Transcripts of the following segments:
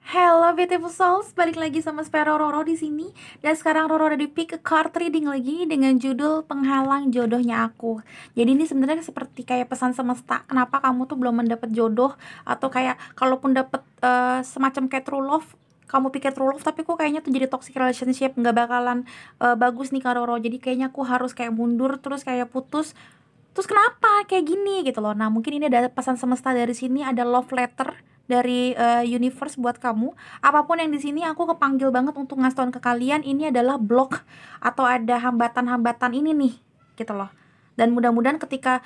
Hello beautiful souls, balik lagi sama Spero Roro di sini. Dan sekarang Roro ada di pick a card reading lagi dengan judul Penghalang Jodohnya Aku. Jadi ini sebenarnya seperti kayak pesan semesta, kenapa kamu tuh belum mendapat jodoh, atau kayak kalaupun dapet semacam kayak true love, kamu pikir true love tapi kok kayaknya tuh jadi toxic relationship, nggak bakalan bagus nih Kak Roro. Jadi kayaknya aku harus kayak mundur terus kayak putus. Terus kenapa kayak gini gitu loh. Nah, mungkin ini ada pesan semesta dari sini, ada love letter dari universe buat kamu. Apapun yang di sini aku kepanggil banget untuk ngasih tahu ke kalian, ini adalah block atau ada hambatan-hambatan ini nih gitu loh. Dan mudah-mudahan ketika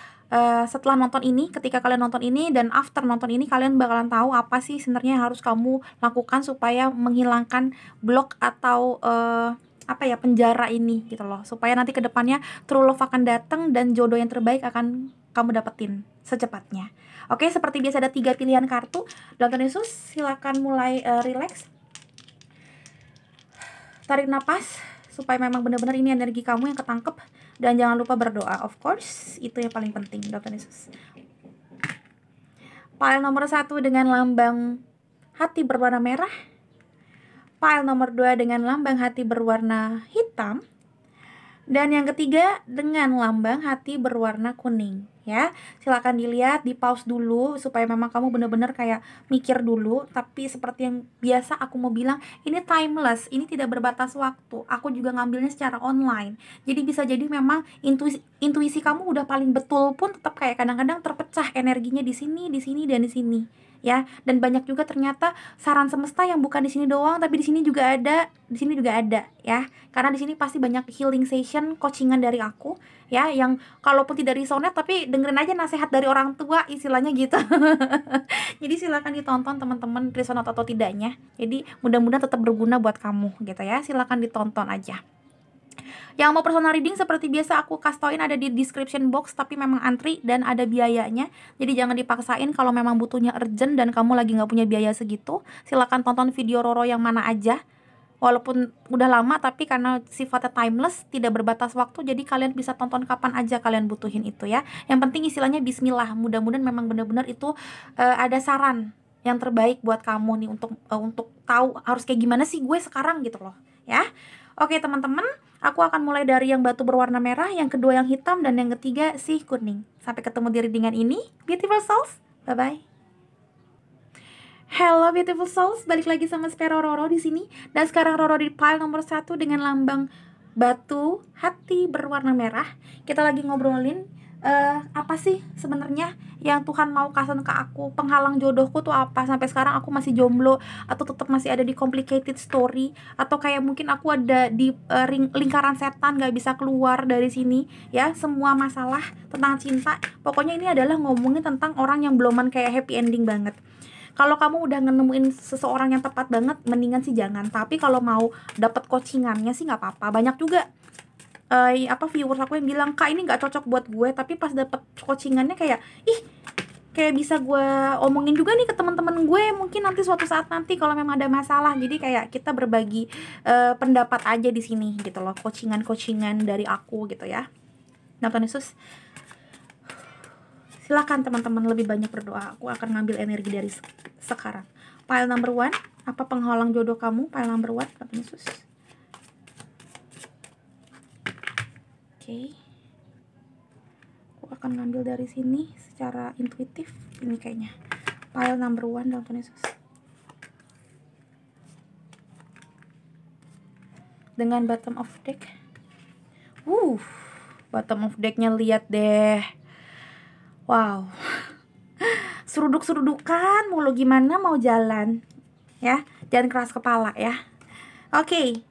setelah nonton ini, ketika kalian nonton ini dan after nonton ini, kalian bakalan tahu apa sih sebenarnya yang harus kamu lakukan supaya menghilangkan blok atau apa ya, penjara ini gitu loh, supaya nanti kedepannya true love akan datang dan jodoh yang terbaik akan kamu dapetin secepatnya. Oke, seperti biasa ada 3 pilihan kartu. Dalam Tuhan Yesus, silakan mulai relax. Tarik napas supaya memang benar-benar ini energi kamu yang ketangkep, dan jangan lupa berdoa, of course, itu yang paling penting. Dalam Tuhan Yesus. Pile nomor 1 dengan lambang hati berwarna merah. Pile nomor 2 dengan lambang hati berwarna hitam. Dan yang ketiga dengan lambang hati berwarna kuning ya. Silakan dilihat, di pause dulu supaya memang kamu benar-benar kayak mikir dulu. Tapi seperti yang biasa aku mau bilang, ini timeless, ini tidak berbatas waktu. Aku juga ngambilnya secara online. Jadi bisa jadi memang intuisi kamu udah paling betul pun tetap kayak kadang-kadang terpecah energinya di sini, dan di sini. Ya, dan banyak juga ternyata saran semesta yang bukan di sini doang, tapi di sini juga ada, ya. Karena di sini pasti banyak healing session, coachingan dari aku, ya, yang kalaupun tidak resonate tapi dengerin aja nasihat dari orang tua, istilahnya gitu. Jadi silakan ditonton teman-teman, resonate atau tidaknya. Jadi mudah-mudahan tetap berguna buat kamu gitu ya. Silakan ditonton aja. Yang mau personal reading seperti biasa aku kasih tauin ada di description box, tapi memang antri dan ada biayanya. Jadi jangan dipaksain, kalau memang butuhnya urgent dan kamu lagi nggak punya biaya segitu, silakan tonton video Roro yang mana aja. Walaupun udah lama, tapi karena sifatnya timeless, tidak berbatas waktu, jadi kalian bisa tonton kapan aja kalian butuhin itu ya. Yang penting istilahnya bismillah, mudah-mudahan memang benar-benar itu ada saran yang terbaik buat kamu nih untuk tahu harus kayak gimana sih gue sekarang gitu loh ya. Oke teman-teman, aku akan mulai dari yang batu berwarna merah, yang kedua yang hitam, dan yang ketiga si kuning. Sampai ketemu di readingan ini, beautiful souls. Bye-bye. Hello beautiful souls, balik lagi sama Spero Roro di sini. Dan sekarang Roro di pile nomor 1 dengan lambang batu hati berwarna merah. Kita lagi ngobrolin apa sih sebenarnya yang Tuhan mau kasih ke aku, penghalang jodohku tuh apa, sampai sekarang aku masih jomblo atau tetap masih ada di complicated story, atau kayak mungkin aku ada di lingkaran setan, gak bisa keluar dari sini ya. Semua masalah tentang cinta, pokoknya ini adalah ngomongin tentang orang yang beloman kayak happy ending banget. Kalau kamu udah nemuin seseorang yang tepat banget, mendingan sih jangan. Tapi kalau mau dapat coachingannya sih nggak apa-apa. Banyak juga viewers aku yang bilang, Kak ini nggak cocok buat gue, tapi pas dapet coachingannya kayak kayak bisa gue omongin juga nih ke teman-teman gue, mungkin nanti suatu saat nanti kalau memang ada masalah. Jadi kayak kita berbagi pendapat aja di sini gitu loh, coachingan dari aku gitu ya. Nah, Tuhan Yesus, silakan teman-teman lebih banyak berdoa. Aku akan ngambil energi dari sekarang. Pile number 1, apa penghalang jodoh kamu? Pile number 1, Tuhan Yesus. Oke. Aku akan ngambil dari sini secara intuitif. Ini kayaknya pile number 1, Tuhan Yesus. Dengan bottom of deck. Bottom of decknya lihat deh. Wow. Seruduk-serudukan mulu, gimana mau jalan ya, jangan keras kepala ya. Oke.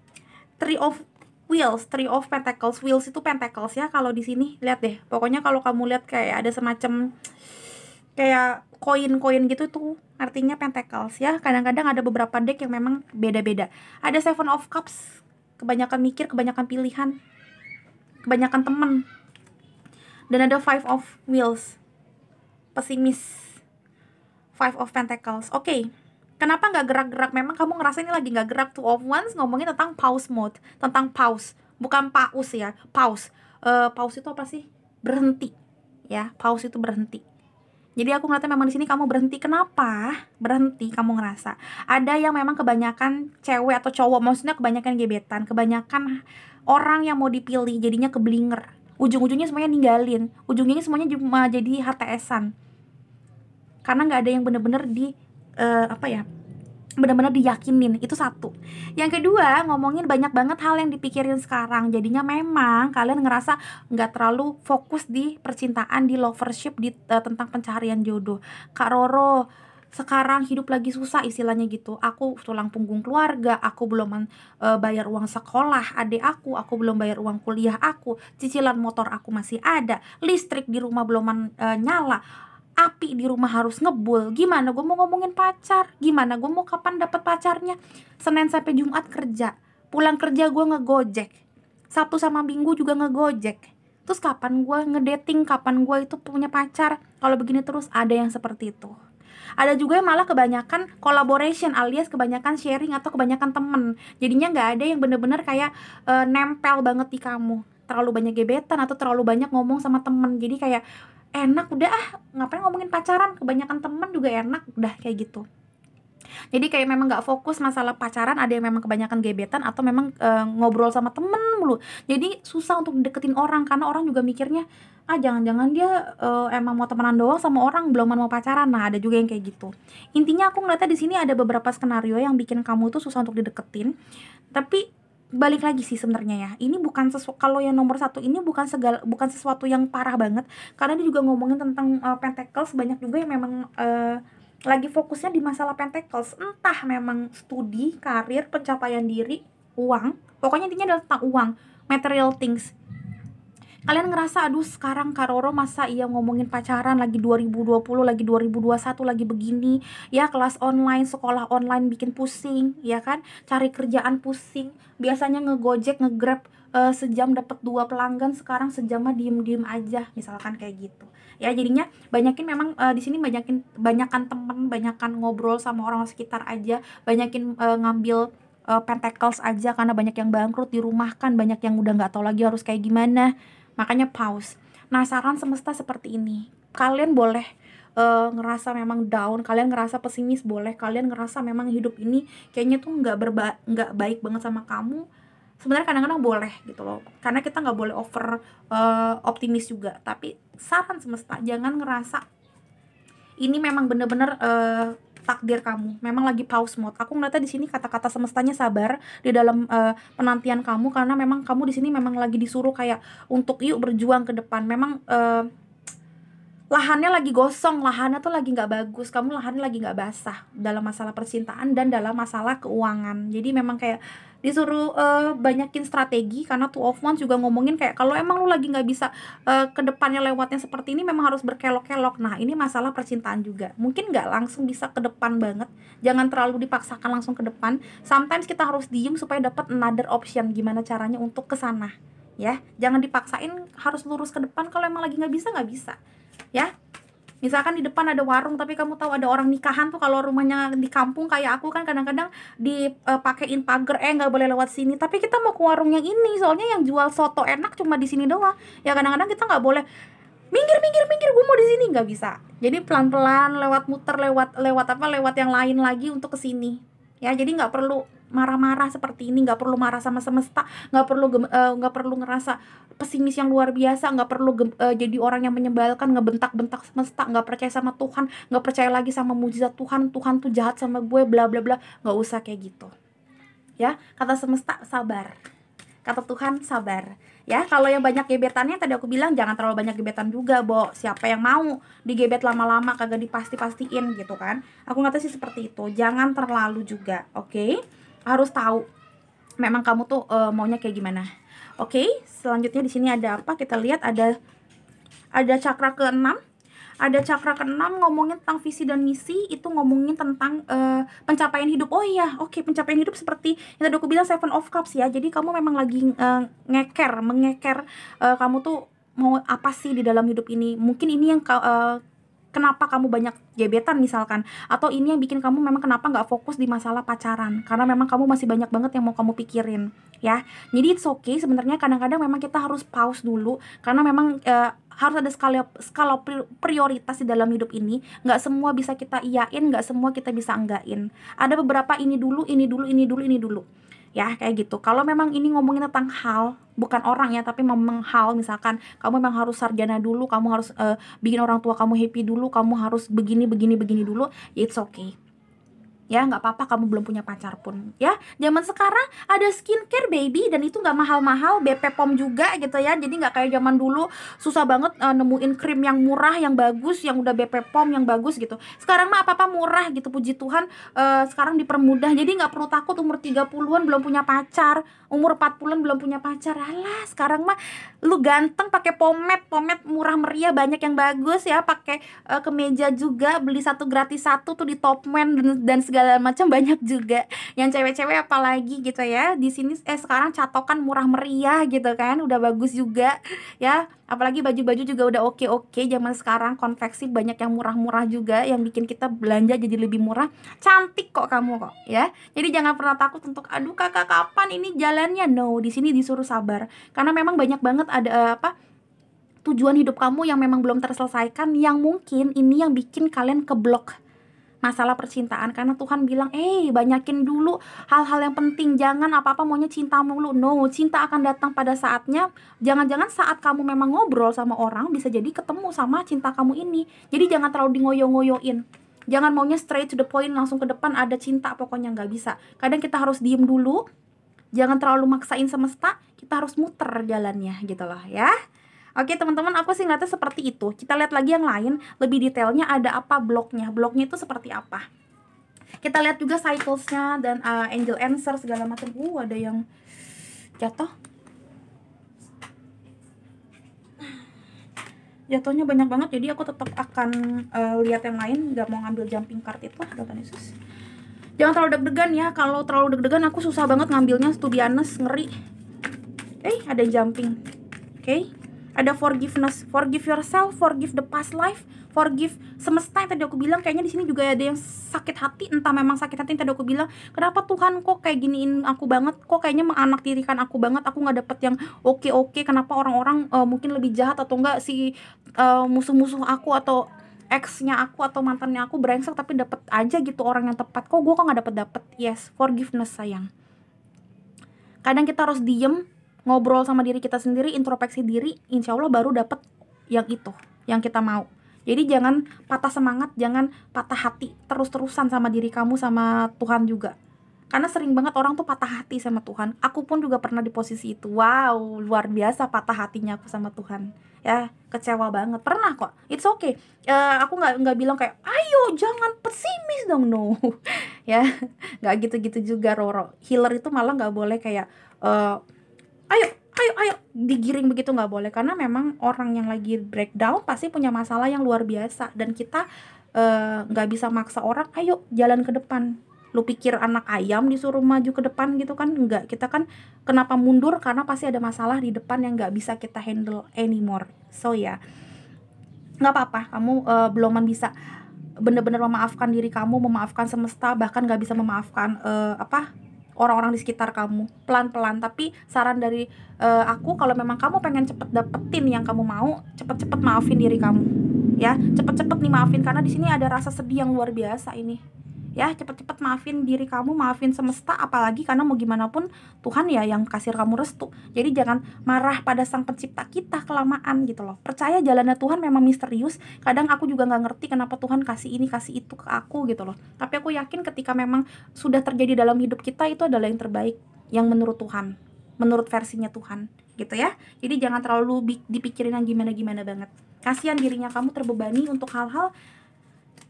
Three of Wheels, Three of Pentacles. Wheels itu Pentacles ya. Kalau di sini lihat deh, pokoknya kalau kamu lihat kayak ada semacam kayak koin-koin gitu tuh artinya Pentacles ya. Kadang-kadang ada beberapa deck yang memang beda-beda. Ada Seven of Cups, kebanyakan mikir, kebanyakan pilihan, kebanyakan temen. Dan ada Five of Wheels, pesimis. Five of Pentacles. Oke. Kenapa nggak gerak-gerak? Memang kamu ngerasa ini lagi nggak gerak. Two of Wands ngomongin tentang pause mode, tentang pause, bukan paus ya, pause. Pause itu apa sih? Berhenti ya. Pause itu berhenti. Jadi aku ngeliatnya memang di sini kamu berhenti. Kenapa berhenti? Kamu ngerasa ada yang memang kebanyakan cewek atau cowok, maksudnya kebanyakan gebetan, kebanyakan orang yang mau dipilih jadinya keblinger. Ujung-ujungnya semuanya ninggalin. Ujungnya semuanya cuma jadi HTS-an. Karena nggak ada yang bener-bener di benar-benar diyakinin. Itu satu. Yang kedua, ngomongin banyak banget hal yang dipikirin sekarang. Jadinya memang kalian ngerasa nggak terlalu fokus di percintaan, di lovership, di tentang pencarian jodoh. Kak Roro, sekarang hidup lagi susah istilahnya gitu. Aku tulang punggung keluarga, aku belum bayar uang sekolah adik aku belum bayar uang kuliah aku, cicilan motor aku masih ada, listrik di rumah belum nyala, api di rumah harus ngebul. Gimana gue mau ngomongin pacar? Gimana gue mau kapan dapat pacarnya? Senin sampai Jumat kerja, pulang kerja gue ngegojek, Sabtu sama Minggu juga ngegojek. Terus kapan gue ngedating? Kapan gue itu punya pacar? Kalau begini terus ada yang seperti itu. Ada juga yang malah kebanyakan collaboration alias kebanyakan sharing atau kebanyakan temen. Jadinya nggak ada yang bener-bener kayak nempel banget di kamu. Terlalu banyak gebetan atau terlalu banyak ngomong sama temen. Jadi kayak enak udah ngapain ngomongin pacaran, kebanyakan temen juga enak udah kayak gitu. Jadi kayak memang nggak fokus masalah pacaran, ada yang memang kebanyakan gebetan atau memang ngobrol sama temen mulu. Jadi susah untuk deketin orang karena orang juga mikirnya jangan-jangan dia emang mau temenan doang sama orang, belum mau pacaran. Nah ada juga yang kayak gitu. Intinya aku ngeliatnya di sini ada beberapa skenario yang bikin kamu tuh susah untuk dideketin. Tapi balik lagi sih sebenarnya ya, ini bukan kalau yang nomor satu ini bukan sesuatu yang parah banget, karena dia juga ngomongin tentang pentacles. Banyak juga yang memang lagi fokusnya di masalah pentacles, entah memang studi, karir, pencapaian diri, uang, pokoknya intinya adalah tentang uang, material things. Kalian ngerasa aduh sekarang Kak Roro masa iya ngomongin pacaran lagi 2020, lagi 2021, lagi begini ya, kelas online, sekolah online bikin pusing ya kan, cari kerjaan pusing, biasanya ngegojek, ngegrab sejam dapat 2 pelanggan, sekarang sejam mah diem-diem aja misalkan kayak gitu ya. Jadinya banyakin memang di sini banyakan temen, banyakan ngobrol sama orang sekitar aja, banyakin ngambil pentacles aja karena banyak yang bangkrut, dirumahkan, banyak yang udah nggak tahu lagi harus kayak gimana. Makanya pause. Nah, saran semesta seperti ini. Kalian boleh ngerasa memang down, kalian ngerasa pesimis boleh, kalian ngerasa memang hidup ini kayaknya tuh nggak baik banget sama kamu. Sebenarnya kadang-kadang boleh gitu loh. Karena kita nggak boleh over optimis juga. Tapi saran semesta, jangan ngerasa ini memang bener-bener takdir kamu, memang lagi pause mode. Aku ngeliatnya di sini kata-kata semestanya sabar di dalam penantian kamu, karena memang kamu di sini memang lagi disuruh kayak untuk yuk berjuang ke depan. Memang lahannya lagi gosong, lahannya tuh lagi nggak bagus, kamu lahannya lagi nggak basah dalam masalah percintaan dan dalam masalah keuangan. Jadi memang kayak disuruh banyakin strategi, karena Two of Wands juga ngomongin kayak kalau emang lu lagi nggak bisa ke depannya lewatnya seperti ini, memang harus berkelok-kelok. Nah ini masalah percintaan juga, mungkin nggak langsung bisa ke depan banget, jangan terlalu dipaksakan langsung ke depan. Sometimes kita harus diem supaya dapat another option, gimana caranya untuk ke sana ya. Jangan dipaksain harus lurus ke depan, kalau emang lagi nggak bisa ya. Misalkan di depan ada warung, tapi kamu tahu ada orang nikahan tuh, kalau rumahnya di kampung kayak aku kan kadang-kadang dipakein pagar, nggak boleh lewat sini, tapi kita mau ke warung yang ini soalnya yang jual soto enak cuma di sini doang ya. Kadang-kadang kita nggak boleh minggir, gue mau di sini, nggak bisa. Jadi pelan-pelan lewat muter, lewat yang lain lagi untuk ke sini ya. Jadi nggak perlu marah-marah seperti ini, nggak perlu marah sama semesta, nggak perlu ngerasa pesimis yang luar biasa, nggak perlu jadi orang yang menyebalkan, ngebentak-bentak semesta, nggak percaya sama Tuhan, nggak percaya lagi sama mujizat Tuhan tuh jahat sama gue, bla bla bla. Nggak usah kayak gitu ya. Kata semesta sabar, kata Tuhan sabar ya. Kalau yang banyak gebetannya tadi aku bilang jangan terlalu banyak gebetan juga, Bo. Siapa yang mau digebet lama-lama kagak dipasti-pastiin gitu kan. Aku ngata sih seperti itu, jangan terlalu juga, oke? Harus tahu memang kamu tuh maunya kayak gimana. Oke, selanjutnya di sini ada apa? Kita lihat ada cakra ke-6. Ada cakra ke-6 ngomongin tentang visi dan misi, itu ngomongin tentang pencapaian hidup. Oh iya, oke, pencapaian hidup seperti yang tadi aku bilang Seven of Cups ya. Jadi kamu memang lagi mengeker kamu tuh mau apa sih di dalam hidup ini. Mungkin ini yang kenapa kamu banyak gebetan misalkan, atau ini yang bikin kamu memang kenapa nggak fokus di masalah pacaran, karena memang kamu masih banyak banget yang mau kamu pikirin ya. Jadi it's okay sebenarnya, kadang-kadang memang kita harus pause dulu, karena memang harus ada skala prioritas di dalam hidup ini. Nggak semua bisa kita iyain, nggak semua kita bisa enggakin. Ada beberapa ini dulu ya, kayak gitu. Kalau memang ini ngomongin tentang hal, bukan orang ya, tapi memang hal, misalkan kamu memang harus sarjana dulu, kamu harus bikin orang tua kamu happy dulu, kamu harus begini dulu, ya it's okay ya, nggak apa-apa kamu belum punya pacar pun ya. Zaman sekarang ada skincare baby, dan itu nggak mahal-mahal, BP POM juga gitu ya. Jadi nggak kayak zaman dulu susah banget nemuin krim yang murah, yang bagus, yang udah BP POM yang bagus gitu. Sekarang mah apa-apa murah gitu, puji Tuhan. Sekarang dipermudah, jadi nggak perlu takut umur 30-an belum punya pacar, umur 40-an belum punya pacar. Alah, sekarang mah lu ganteng pakai pomade murah meriah, banyak yang bagus ya, pakai kemeja juga, beli satu gratis satu tuh di Topman dan segala macam, banyak juga yang cewek-cewek apalagi gitu ya. Di sini sekarang catokan murah meriah gitu kan, udah bagus juga ya. Apalagi baju-baju juga udah oke zaman sekarang, konveksi banyak yang murah-murah juga, yang bikin kita belanja jadi lebih murah. Cantik kok kamu kok ya. Jadi jangan pernah takut untuk aduh kakak kapan ini jalannya. No, di sini disuruh sabar, karena memang banyak banget ada tujuan hidup kamu yang memang belum terselesaikan, yang mungkin ini yang bikin kalian keblok masalah percintaan. Karena Tuhan bilang, banyakin dulu hal-hal yang penting, jangan apa-apa maunya cinta mulu. No, cinta akan datang pada saatnya. Jangan-jangan saat kamu memang ngobrol sama orang, bisa jadi ketemu sama cinta kamu ini. Jadi jangan terlalu dingoyo-ngoyoin, jangan maunya straight to the point, langsung ke depan ada cinta, pokoknya nggak bisa. Kadang kita harus diem dulu, jangan terlalu maksain semesta, kita harus muter jalannya gitu loh ya. Oke teman-teman, aku sih ngeliatnya seperti itu. Kita lihat lagi yang lain, lebih detailnya ada apa bloknya itu seperti apa. Kita lihat juga cyclesnya dan angel answer segala macam. Ada yang jatuh. Jatuhnya banyak banget, jadi aku tetap akan lihat yang lain, nggak mau ngambil jumping card itu. Tuhan Yesus. Jangan terlalu deg-degan ya. Kalau terlalu deg-degan aku susah banget ngambilnya, to be honest, ngeri. Ada jumping. Oke. Ada forgiveness, forgive yourself, forgive the past life, forgive semesta yang tadi aku bilang. Kayaknya di sini juga ada yang sakit hati, entah memang sakit hati yang tadi aku bilang, kenapa Tuhan kok kayak giniin aku banget, kok kayaknya menganaktirikan aku banget, aku nggak dapet yang oke, kenapa orang-orang mungkin lebih jahat atau enggak, si musuh-musuh aku atau ex-nya aku atau mantannya aku brengsek, tapi dapet aja gitu orang yang tepat, kok gue nggak dapet. Yes, forgiveness sayang. Kadang kita harus diem, ngobrol sama diri kita sendiri, introspeksi diri, insya Allah baru dapet yang itu, yang kita mau. Jadi jangan patah semangat, jangan patah hati terus-terusan sama diri kamu, sama Tuhan juga. Karena sering banget orang tuh patah hati sama Tuhan. Aku pun juga pernah di posisi itu. Wow, luar biasa patah hatinya aku sama Tuhan. Ya, kecewa banget. Pernah kok. It's okay. Aku nggak bilang kayak, ayo jangan pesimis dong, no. Ya, nggak gitu-gitu juga, Roro. Healer itu malah nggak boleh kayak ayo digiring begitu, nggak boleh. Karena memang orang yang lagi breakdown pasti punya masalah yang luar biasa, dan kita nggak bisa maksa orang ayo jalan ke depan. Lu pikir anak ayam disuruh maju ke depan gitu kan? Enggak. Kita kan kenapa mundur, karena pasti ada masalah di depan yang nggak bisa kita handle anymore. So ya, nggak apa-apa kamu belum bisa bener-bener memaafkan diri kamu, memaafkan semesta, bahkan nggak bisa memaafkan orang-orang di sekitar kamu. Pelan-pelan, tapi saran dari aku, kalau memang kamu pengen cepet dapetin yang kamu mau, cepet-cepet maafin diri kamu ya, cepet-cepet nih maafin, karena di sini ada rasa sedih yang luar biasa ini ya. Cepet-cepet maafin diri kamu, maafin semesta, apalagi karena mau gimana pun Tuhan ya yang kasih kamu restu. Jadi jangan marah pada sang pencipta kita kelamaan gitu loh. Percaya jalannya Tuhan memang misterius. Kadang aku juga nggak ngerti kenapa Tuhan kasih ini kasih itu ke aku gitu loh, tapi aku yakin ketika memang sudah terjadi dalam hidup kita, itu adalah yang terbaik, yang menurut Tuhan, menurut versinya Tuhan gitu ya. Jadi jangan terlalu dipikirin yang gimana-gimana banget. Kasihan dirinya kamu terbebani untuk hal-hal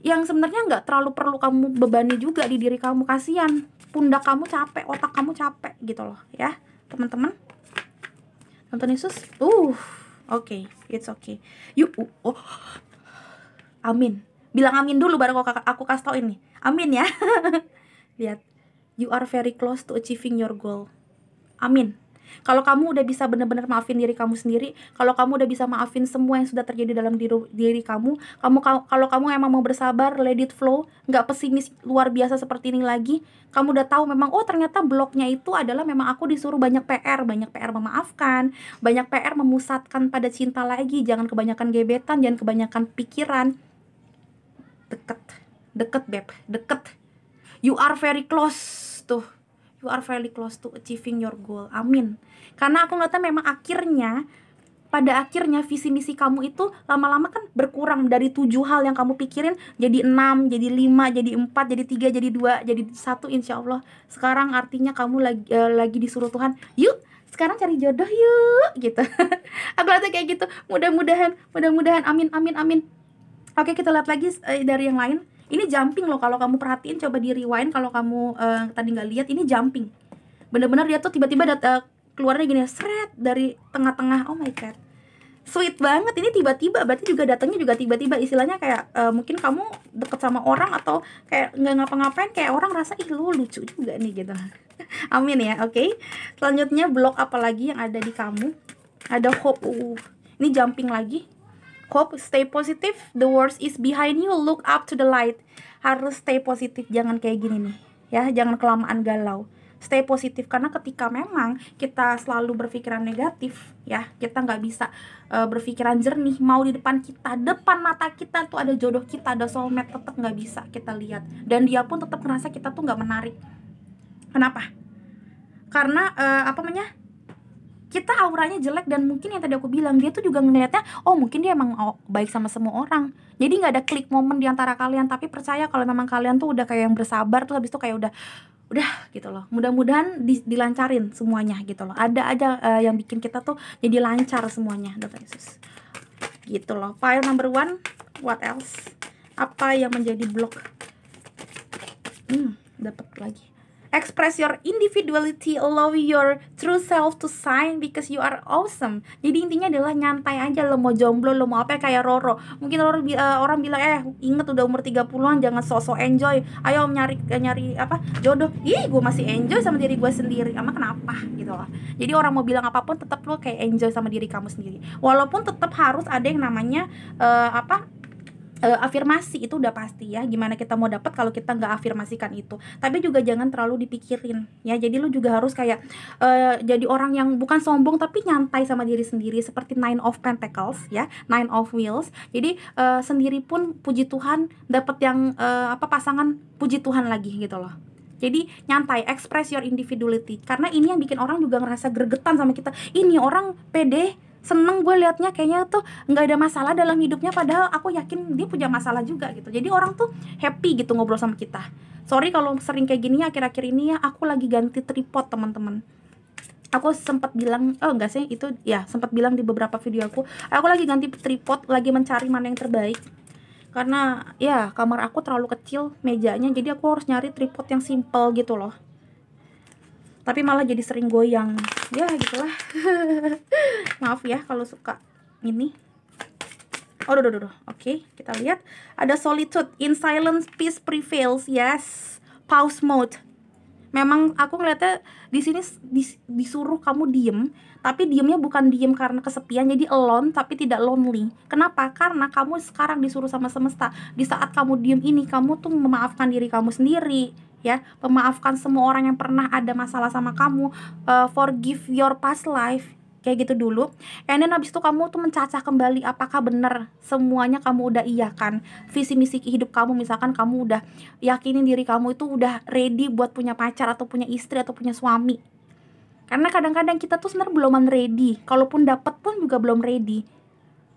yang sebenarnya nggak terlalu perlu kamu bebani juga di diri kamu. Kasihan, pundak kamu capek, otak kamu capek gitu loh ya teman-teman. Tuhan Yesus. Oke, it's okay. Yuk, amin. Bilang amin dulu baru aku kasih tau ini. Amin ya. Lihat, you are very close to achieving your goal. Amin. Kalau kamu udah bisa bener-bener maafin diri kamu sendiri, kalau kamu udah bisa maafin semua yang sudah terjadi dalam diri kamu, kalau kamu emang mau bersabar, let it flow, nggak pesimis luar biasa seperti ini lagi, kamu udah tahu memang, oh ternyata bloknya itu adalah memang aku disuruh banyak PR memaafkan, banyak PR memusatkan pada cinta lagi, jangan kebanyakan gebetan, jangan kebanyakan pikiran. Deket beb, deket. You are very close tuh. You are very close to achieving your goal. Amin. Karena aku ngeliatnya memang pada akhirnya visi misi kamu itu lama-lama kan berkurang dari 7 hal yang kamu pikirin jadi 6, jadi 5, jadi 4, jadi 3, jadi 2, jadi 1 insya Allah. Sekarang artinya kamu lagi disuruh Tuhan, yuk sekarang cari jodoh yuk gitu. Aku lihatnya kayak gitu. Mudah-mudahan amin. Oke, kita lihat lagi dari yang lain. Ini jumping loh, kalau kamu perhatiin, coba di rewind kalau kamu tadi nggak lihat, ini jumping. Bener-bener dia tuh tiba-tiba keluarnya gini, seret dari tengah-tengah. Oh my god, sweet banget. Ini tiba-tiba, berarti juga datangnya juga tiba-tiba. Istilahnya kayak mungkin kamu deket sama orang atau kayak nggak ngapa-ngapain, kayak orang rasa ih lu lucu juga nih gitu. Amin ya. Oke. Selanjutnya blok apa lagi yang ada di kamu? Ada hope. Ini jumping lagi. Hope, stay positive, the worst is behind you, look up to the light. Harus stay positif, jangan kayak gini nih ya, jangan kelamaan galau. Stay positif, karena ketika memang kita selalu berpikiran negatif ya, kita nggak bisa berpikiran jernih. Mau di depan mata kita tuh ada jodoh kita, ada soulmate, tetap nggak bisa kita lihat, dan dia pun tetap ngerasa kita tuh nggak menarik. Kenapa? Karena kita auranya jelek, dan mungkin yang tadi aku bilang, dia tuh juga ngelihatnya, oh mungkin dia emang baik sama semua orang. Jadi nggak ada klik momen di antara kalian. Tapi percaya kalau memang kalian tuh udah kayak yang bersabar, tuh habis itu kayak udah gitu loh. Mudah-mudahan dilancarin semuanya gitu loh. Ada aja yang bikin kita tuh jadi lancar semuanya, Dr. Yesus. Gitu loh. File number 1, what else? Apa yang menjadi blok? Dapat lagi. Express your individuality, allow your true self to shine because you are awesome. Jadi intinya adalah nyantai aja, lo mau jomblo, lo mau apa, kayak Roro. Mungkin orang bilang, inget udah umur 30-an, jangan sosok enjoy. Ayo nyari jodoh. Ih, gue masih enjoy sama diri gue sendiri. Emang kenapa gitu loh. Jadi orang mau bilang apapun, tetap lo kayak enjoy sama diri kamu sendiri. Walaupun tetap harus ada yang namanya afirmasi, itu udah pasti ya. Gimana kita mau dapat kalau kita nggak afirmasikan itu? Tapi juga jangan terlalu dipikirin ya. Jadi lu juga harus kayak jadi orang yang bukan sombong tapi nyantai sama diri sendiri, seperti 9 of Pentacles ya, 9 of Wheels. Jadi sendiri pun puji Tuhan, dapat yang pasangan puji Tuhan lagi gitu loh. Jadi nyantai, express your individuality, karena ini yang bikin orang juga ngerasa gregetan sama kita. Ini orang pede, seneng gue liatnya, kayaknya tuh nggak ada masalah dalam hidupnya, padahal aku yakin dia punya masalah juga gitu. Jadi orang tuh happy gitu ngobrol sama kita. Sorry kalau sering kayak gini ya, akhir-akhir ini ya aku lagi ganti tripod teman-teman. Aku sempat bilang, sempat bilang di beberapa video aku lagi ganti tripod, lagi mencari mana yang terbaik. Karena ya kamar aku terlalu kecil mejanya, jadi aku harus nyari tripod yang simple gitu loh. Tapi malah jadi sering goyang. Ya gitulah. Maaf ya kalau suka ini. Oke, kita lihat. Ada solitude, in silence peace prevails. Yes. Pause mode. Memang aku ngeliatnya di sini disuruh kamu diem, tapi diemnya bukan diem karena kesepian, jadi alone tapi tidak lonely. Kenapa? Karena kamu sekarang disuruh sama semesta. Di saat kamu diem ini, kamu tuh memaafkan diri kamu sendiri ya, memaafkan semua orang yang pernah ada masalah sama kamu, forgive your past life, kayak gitu dulu. And then abis itu kamu tuh mencacah kembali apakah benar semuanya kamu udah iyakan visi misi hidup kamu. Misalkan kamu udah yakinin diri kamu itu udah ready buat punya pacar atau punya istri atau punya suami. Karena kadang-kadang kita tuh sebenarnya belum ready, kalaupun dapet pun juga belum ready.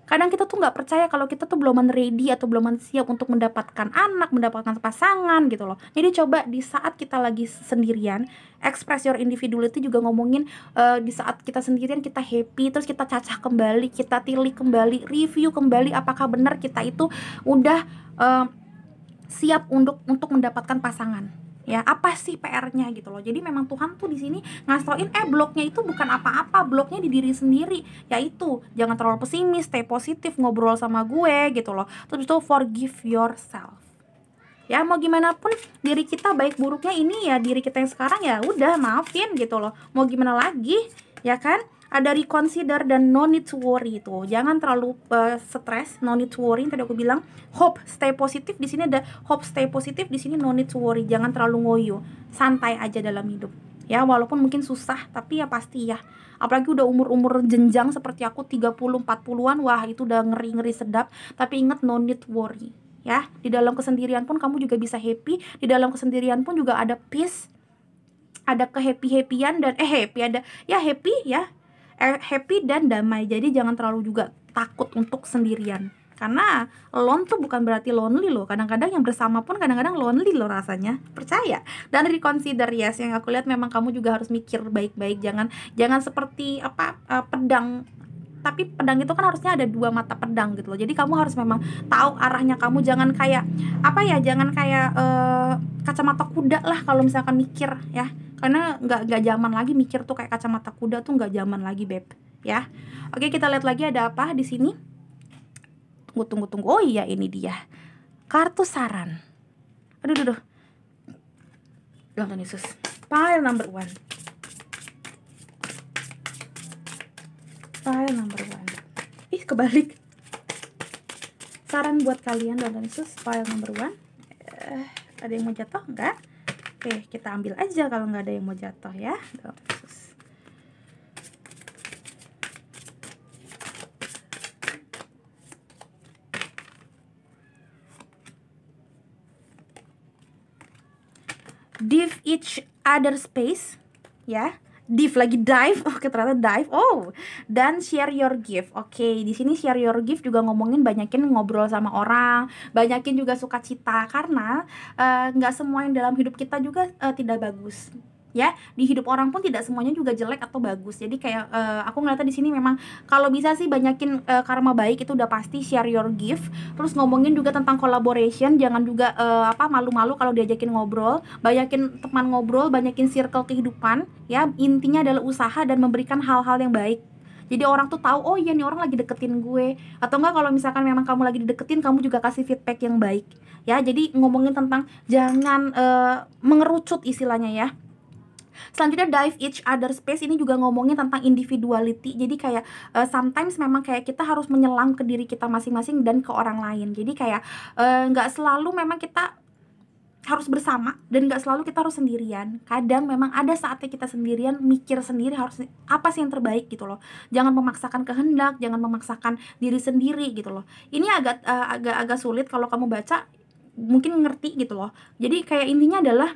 Kadang kita tuh nggak percaya kalau kita tuh belum ready atau belum siap untuk mendapatkan anak, mendapatkan pasangan gitu loh. Jadi coba di saat kita lagi sendirian, express your individuality juga ngomongin di saat kita sendirian kita happy, terus kita cacah kembali, kita tilik kembali, review kembali apakah benar kita itu udah siap untuk mendapatkan pasangan. Ya, apa sih PR-nya gitu loh. Jadi memang Tuhan tuh di sini ngasih bloknya itu bukan apa-apa, bloknya di diri sendiri. Yaitu jangan terlalu pesimis, stay positif, ngobrol sama gue gitu loh. Terus itu forgive yourself. Ya, mau gimana pun diri kita baik buruknya ini ya diri kita yang sekarang, ya udah maafin gitu loh. Mau gimana lagi ya kan? Ada reconsider dan no need to worry itu. Jangan terlalu stres, no need to worry. Tadi aku bilang hope, stay positif. Di sini ada hope, stay positif. Di sini no need to worry. Jangan terlalu ngoyo. Santai aja dalam hidup. Ya, walaupun mungkin susah, tapi ya pasti ya. Apalagi udah umur-umur jenjang seperti aku 30-40-an, wah itu udah ngeri-ngeri sedap. Tapi ingat no need to worry. Ya, di dalam kesendirian pun kamu juga bisa happy. Di dalam kesendirian pun juga ada peace, ada kehappy-happyan dan happy, ada ya happy ya. Happy dan damai. Jadi jangan terlalu juga takut untuk sendirian, karena alone tuh bukan berarti lonely loh. Kadang-kadang yang bersama pun kadang-kadang lonely loh rasanya, percaya. Dan reconsider, yes, yang aku lihat memang kamu juga harus mikir baik-baik. Jangan seperti pedang, tapi pedang itu kan harusnya ada dua mata pedang gitu loh. Jadi kamu harus memang tahu arahnya kamu. Jangan kayak jangan kayak kacamata kuda lah kalau misalkan mikir ya. Karena nggak zaman lagi mikir tuh kayak kacamata kuda tuh, nggak zaman lagi, beb, ya. Oke, kita lihat lagi ada apa di sini. Tunggu. Oh iya, ini dia kartu saran. Aduh. Tuhan Yesus. Pile number 1. Pile number 1. Ih, kebalik. Saran buat kalian, Tuhan Yesus. Pile number 1. Ada yang mau jatuh? Enggak? Oke, kita ambil aja kalau nggak ada yang mau jatuh ya. Give each other space, ya. Dive. Oke, ternyata dive. Oh, dan share your gift. Oke, di sini share your gift juga ngomongin banyakin ngobrol sama orang, banyakin juga sukacita, karena nggak semua yang dalam hidup kita juga tidak bagus. Ya, di hidup orang pun tidak semuanya juga jelek atau bagus. Jadi kayak aku ngeliatnya di sini memang kalau bisa sih banyakin karma baik, itu udah pasti. Share your gift. Terus ngomongin juga tentang collaboration. Jangan juga malu-malu kalau diajakin ngobrol. Banyakin teman ngobrol, banyakin circle kehidupan. Ya, intinya adalah usaha dan memberikan hal-hal yang baik. Jadi orang tuh tahu, oh iya nih orang lagi deketin gue. Atau enggak kalau misalkan memang kamu lagi dideketin, kamu juga kasih feedback yang baik. Ya, jadi ngomongin tentang jangan mengerucut istilahnya ya. Selanjutnya dive each other space, ini juga ngomongin tentang individuality. Jadi kayak sometimes memang kayak kita harus menyelam ke diri kita masing-masing dan ke orang lain. Jadi kayak nggak selalu memang kita harus bersama dan nggak selalu kita harus sendirian. Kadang memang ada saatnya kita sendirian, mikir sendiri harus apa sih yang terbaik gitu loh. Jangan memaksakan kehendak, jangan memaksakan diri sendiri gitu loh. Ini agak sulit kalau kamu baca, mungkin ngerti gitu loh. Jadi kayak intinya adalah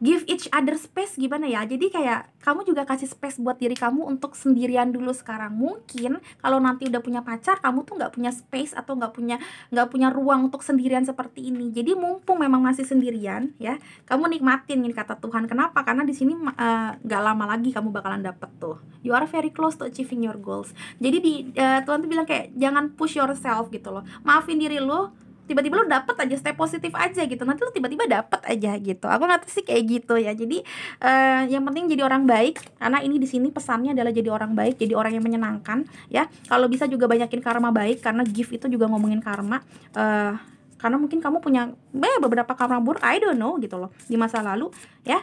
give each other space, gimana ya? Jadi kayak kamu juga kasih space buat diri kamu untuk sendirian dulu sekarang. Mungkin kalau nanti udah punya pacar, kamu tuh nggak punya space atau nggak punya ruang untuk sendirian seperti ini. Jadi mumpung memang masih sendirian ya, kamu nikmatin, ini kata Tuhan. Kenapa? Karena di sini nggak lama lagi kamu bakalan dapet tuh. You are very close to achieving your goals. Jadi Tuhan tuh bilang kayak jangan push yourself gitu loh. Maafin diri lo. Tiba-tiba lu dapet aja, stay positif aja gitu, nanti lu tiba-tiba dapet aja gitu. Aku nggak tahu sih kayak gitu ya. Jadi yang penting jadi orang baik, karena ini di sini pesannya adalah jadi orang baik, jadi orang yang menyenangkan ya. Kalau bisa juga banyakin karma baik, karena gift itu juga ngomongin karma. Karena mungkin kamu punya beberapa karma buruk, I don't know gitu loh, di masa lalu ya.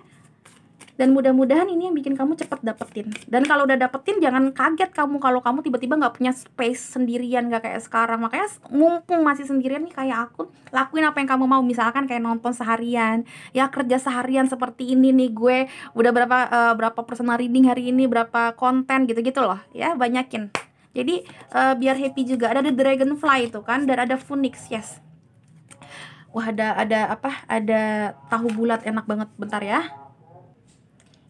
Dan mudah-mudahan ini yang bikin kamu cepet dapetin. Dan kalau udah dapetin, jangan kaget kamu kalau kamu tiba-tiba nggak punya space sendirian, nggak kayak sekarang. Makanya mumpung masih sendirian nih kayak aku, lakuin apa yang kamu mau. Misalkan kayak nonton seharian, ya kerja seharian seperti ini nih, gue udah berapa personal reading hari ini, berapa konten gitu-gitu loh ya, banyakin. Jadi biar happy juga. Ada the dragonfly itu kan, dan ada phoenix, yes. Wah, ada tahu bulat enak banget. Bentar ya.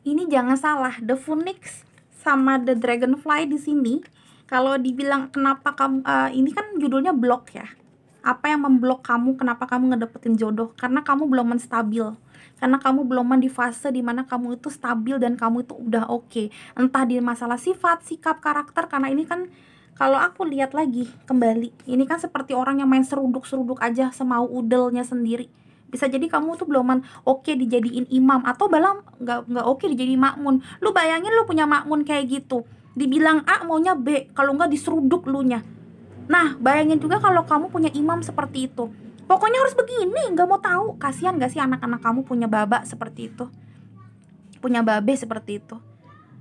Ini jangan salah, the phoenix sama the dragonfly di sini. Kalau dibilang kenapa kamu ini kan judulnya block ya. Apa yang memblok kamu? Kenapa kamu ngedapetin jodoh? Karena kamu belum menstabil. Karena kamu belum di fase dimana kamu itu stabil dan kamu itu udah oke. Entah di masalah sifat, sikap, karakter. Karena ini kan kalau aku lihat lagi kembali, ini kan seperti orang yang main seruduk-seruduk aja semau udelnya sendiri. Bisa jadi kamu tuh belum oke dijadiin imam, atau malah nggak oke dijadiin makmun. Lu bayangin lu punya makmun kayak gitu, dibilang A maunya B, kalau nggak diseruduk lu nya. Nah bayangin juga kalau kamu punya imam seperti itu, Pokoknya harus begini, nggak mau tahu. Kasihan gak sih anak-anak kamu punya baba seperti itu, punya babe seperti itu,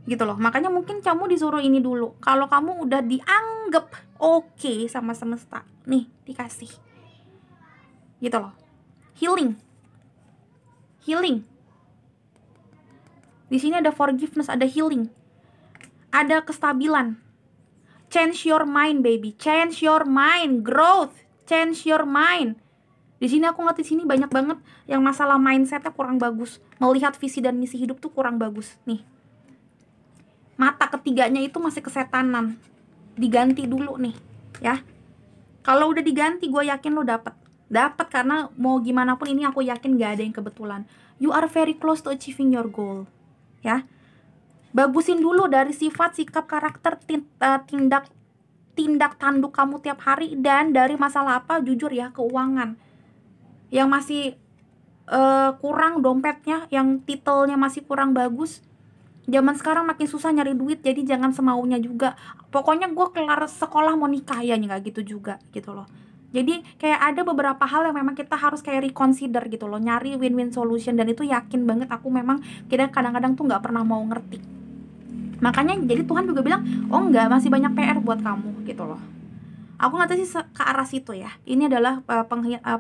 gitu loh. Makanya mungkin kamu disuruh ini dulu. Kalau kamu udah dianggap oke sama semesta, nih dikasih, gitu loh. Healing. Di sini ada forgiveness, ada healing, ada kestabilan. Change your mind, baby. Change your mind. Growth. Change your mind. Di sini aku ngeliat di sini banyak banget yang masalah mindsetnya kurang bagus. Melihat visi dan misi hidup tuh kurang bagus. Nih. Mata ketiganya itu masih kesetanan. Diganti dulu nih, ya. Kalau udah diganti, gue yakin lo dapet. Dapet karena mau gimana pun ini aku yakin gak ada yang kebetulan. You are very close to achieving your goal, ya. Bagusin dulu dari sifat, sikap, karakter, tindak tanduk kamu tiap hari. Dan dari masalah apa, jujur ya, keuangan yang masih kurang, dompetnya yang titelnya masih kurang bagus. Zaman sekarang makin susah nyari duit, jadi jangan semaunya juga. Pokoknya gue kelar sekolah mau nikah ya, nggak gitu juga gitu loh. Jadi kayak ada beberapa hal yang memang kita harus kayak reconsider gitu loh, nyari win-win solution. Dan itu yakin banget aku memang kita kadang-kadang tuh nggak pernah mau ngerti. Makanya jadi Tuhan juga bilang, oh enggak, masih banyak PR buat kamu gitu loh. Aku nggak tahu sih ke arah situ ya. Ini adalah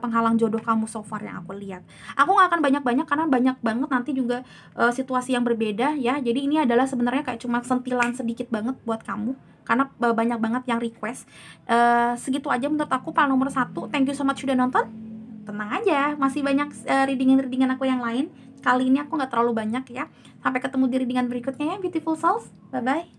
penghalang jodoh kamu so far yang aku lihat. Aku nggak akan banyak-banyak karena banyak banget nanti juga situasi yang berbeda ya. Jadi ini adalah sebenarnya kayak cuma sentilan sedikit banget buat kamu. Karena banyak banget yang request. Segitu aja menurut aku pile nomor 1. Thank you so much sudah nonton. Tenang aja, masih banyak readingan aku yang lain. Kali ini aku nggak terlalu banyak ya. Sampai ketemu di readingan berikutnya ya, beautiful souls. Bye-bye.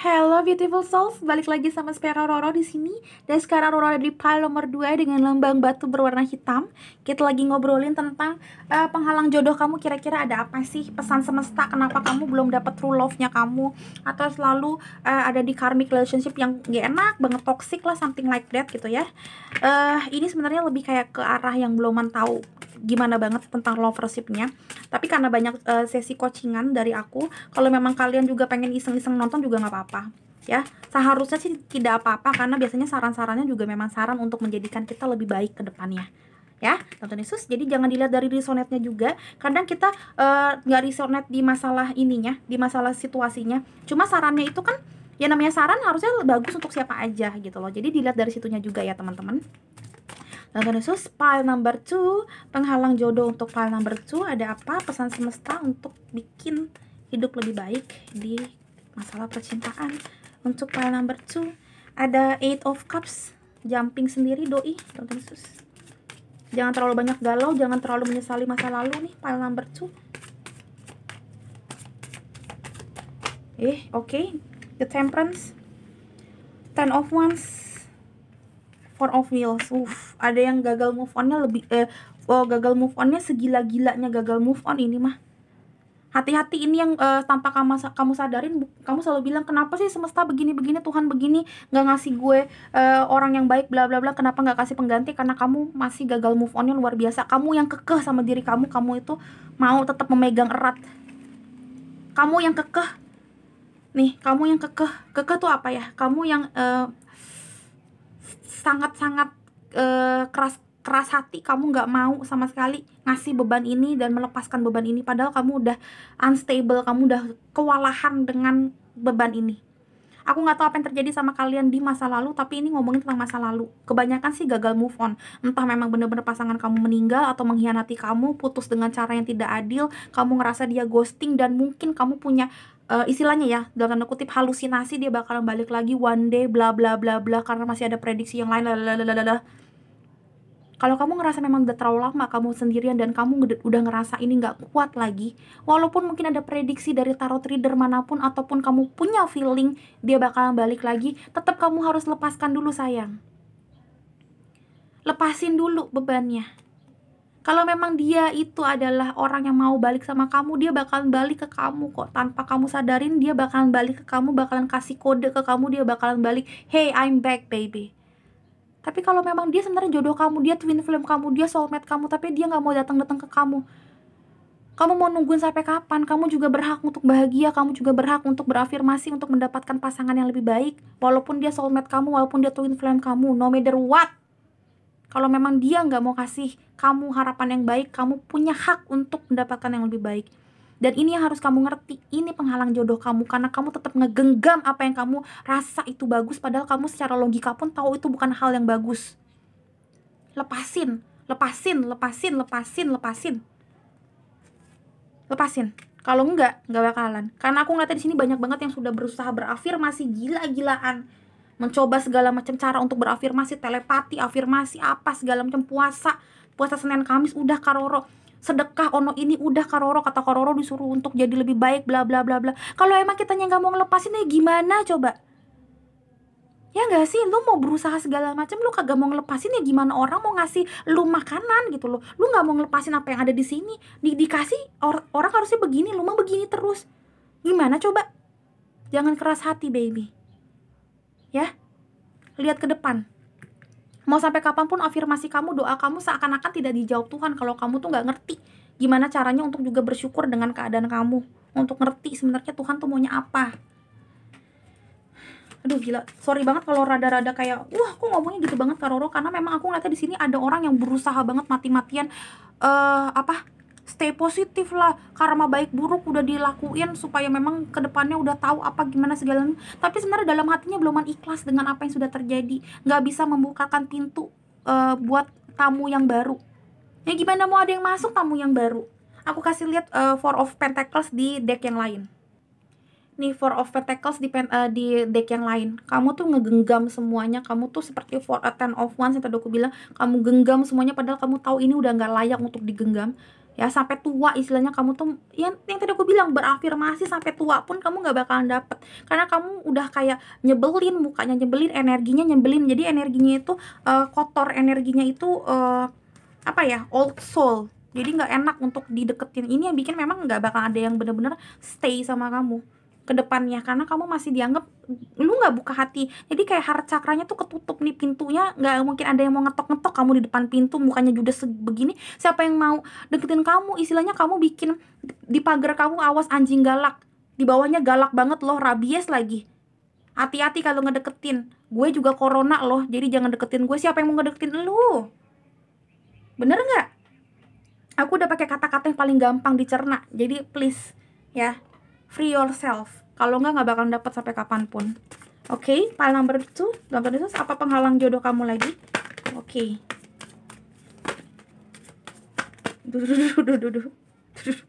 Hello beautiful souls, balik lagi sama Spera Roro di sini. Dan sekarang Roro ada di pile nomor 2 dengan lambang batu berwarna hitam. Kita lagi ngobrolin tentang penghalang jodoh kamu. Kira-kira ada apa sih pesan semesta, kenapa kamu belum dapat true love-nya kamu, atau selalu ada di karmic relationship yang gak enak banget, toxic lah, something like that gitu ya. Ini sebenarnya lebih kayak ke arah yang belum tahu gimana banget tentang lovership-nya. Tapi karena banyak sesi coachingan dari aku, kalau memang kalian juga pengen iseng-iseng nonton juga nggak apa-apa ya. Seharusnya sih tidak apa-apa, karena biasanya saran-sarannya juga memang saran untuk menjadikan kita lebih baik ke depannya ya, tonton Yesus. Jadi jangan dilihat dari resonate-nya juga. Kadang kita nggak resonate di masalah ininya, di masalah situasinya. Cuma sarannya itu kan, ya namanya saran harusnya bagus untuk siapa aja gitu loh. Jadi dilihat dari situnya juga ya teman-teman. Tonton Yesus, pile number 2, penghalang jodoh untuk pile number 2. Ada apa? Pesan semesta untuk bikin hidup lebih baik di masalah percintaan. Untuk pile number 2 ada 8 of Cups, jumping sendiri doi. Tonton Yesus, jangan terlalu banyak galau, jangan terlalu menyesali masa lalu nih, pile number 2. Oke. The Temperance, 10 of Wands, 4 of Wheels. Ada yang gagal move onnya lebih gagal move onnya segila-gilanya gagal move on ini mah. Hati-hati, ini yang tanpa kamu sadarin, kamu selalu bilang, kenapa sih semesta begini-begini, Tuhan begini, nggak ngasih gue orang yang baik, bla bla bla, kenapa nggak kasih pengganti? Karena kamu masih gagal move onnya luar biasa. Kamu yang kekeh sama diri kamu itu mau tetap memegang erat. Kamu yang kekeh nih, kamu yang kekeh tuh apa ya? Kamu yang sangat-sangat keras hati, kamu nggak mau sama sekali ngasih beban ini dan melepaskan beban ini, padahal kamu udah unstable, kamu udah kewalahan dengan beban ini. Aku nggak tahu apa yang terjadi sama kalian di masa lalu, tapi ini ngomongin tentang masa lalu. Kebanyakan sih gagal move on. Entah memang bener-bener pasangan kamu meninggal atau mengkhianati kamu, putus dengan cara yang tidak adil, kamu ngerasa dia ghosting, dan mungkin kamu punya istilahnya ya, dalam tanda kutip, halusinasi dia bakalan balik lagi one day, bla bla bla bla, karena masih ada prediksi yang lain, lalalala. Kalau kamu ngerasa memang udah terlalu lama kamu sendirian dan kamu udah ngerasa ini nggak kuat lagi, walaupun mungkin ada prediksi dari tarot reader manapun, ataupun kamu punya feeling dia bakalan balik lagi, tetap kamu harus lepaskan dulu sayang. Lepasin dulu bebannya. Kalau memang dia itu adalah orang yang mau balik sama kamu, dia bakalan balik ke kamu kok. Tanpa kamu sadarin, dia bakalan balik ke kamu, bakalan kasih kode ke kamu, dia bakalan balik, hey I'm back baby. Tapi kalau memang dia sebenarnya jodoh kamu, dia twin flame kamu, dia soulmate kamu, tapi dia gak mau datang-datang ke kamu, kamu mau nungguin sampai kapan? Kamu juga berhak untuk bahagia, kamu juga berhak untuk berafirmasi, untuk mendapatkan pasangan yang lebih baik. Walaupun dia soulmate kamu, walaupun dia twin flame kamu, no matter what, Kalau memang dia nggak mau kasih kamu harapan yang baik, kamu punya hak untuk mendapatkan yang lebih baik. Dan ini yang harus kamu ngerti, ini penghalang jodoh kamu, karena kamu tetap ngegenggam apa yang kamu rasa itu bagus, padahal kamu secara logika pun tahu itu bukan hal yang bagus. Lepasin, lepasin, lepasin, lepasin, lepasin. Lepasin. Kalau nggak bakalan. Karena aku ngeliatnya di sini banyak banget yang sudah berusaha berafirmasi gila-gilaan, mencoba segala macam cara untuk berafirmasi, telepati, afirmasi, apa segala macam, puasa Senin Kamis udah Karoro, sedekah ono ini udah Karoro, kata Karoro disuruh untuk jadi lebih baik, bla bla bla bla. Kalau emang kitanya nggak mau ngelepasin, ya gimana coba? Ya nggak sih, lu mau berusaha segala macam, lu kagak mau ngelepasin, ya gimana orang mau ngasih lu makanan gitu loh. Lu nggak mau ngelepasin apa yang ada di sini, dikasih orang harusnya begini, lu mau begini terus. Gimana coba? Jangan keras hati baby. Ya, lihat ke depan. Mau sampai kapanpun afirmasi kamu, doa kamu seakan-akan tidak dijawab Tuhan kalau kamu tuh nggak ngerti gimana caranya untuk juga bersyukur dengan keadaan kamu, untuk ngerti sebenarnya Tuhan tuh maunya apa. Aduh gila, sorry banget kalau rada-rada kayak aku ngomongnya gitu banget Kak Roro, karena memang aku ngeliatnya di sini ada orang yang berusaha banget mati-matian stay positif lah, karma baik buruk udah dilakuin supaya memang kedepannya udah tahu apa gimana segala, tapi sebenarnya dalam hatinya belum ikhlas dengan apa yang sudah terjadi, nggak bisa membukakan pintu buat tamu yang baru. Ya gimana mau ada yang masuk tamu yang baru? Aku kasih lihat Four of Pentacles di deck yang lain. Nih, Four of Pentacles di deck yang lain. Kamu tuh ngegenggam semuanya. Kamu tuh seperti Ten of Wands yang tadi aku bilang. Kamu genggam semuanya padahal kamu tahu ini udah nggak layak untuk digenggam. Ya, sampai tua istilahnya kamu tuh, yang tadi aku bilang, berafirmasi sampai tua pun kamu nggak bakalan dapet. Karena kamu udah kayak nyebelin, mukanya nyebelin, energinya nyebelin. Jadi energinya itu kotor, energinya itu old soul. Jadi nggak enak untuk dideketin. Ini yang bikin memang nggak bakal ada yang bener-bener stay sama kamu ke depannya, karena kamu masih dianggap lu nggak buka hati. Jadi kayak heart chakranya tuh ketutup nih pintunya, nggak mungkin ada yang mau ngetok-ngetok kamu di depan pintu, mukanya judes begini, siapa yang mau deketin kamu? Istilahnya kamu bikin di pagar kamu, awas anjing galak, di bawahnya galak banget loh, rabies lagi. Hati-hati kalau ngedeketin, gue juga corona loh, jadi jangan deketin gue. Siapa yang mau ngedeketin lu? Bener nggak? Aku udah pakai kata-kata yang paling gampang dicerna, jadi please ya, free yourself. Kalau nggak bakalan dapat sampai kapanpun. Oke, pile number 2. Apa penghalang jodoh kamu lagi? Oke.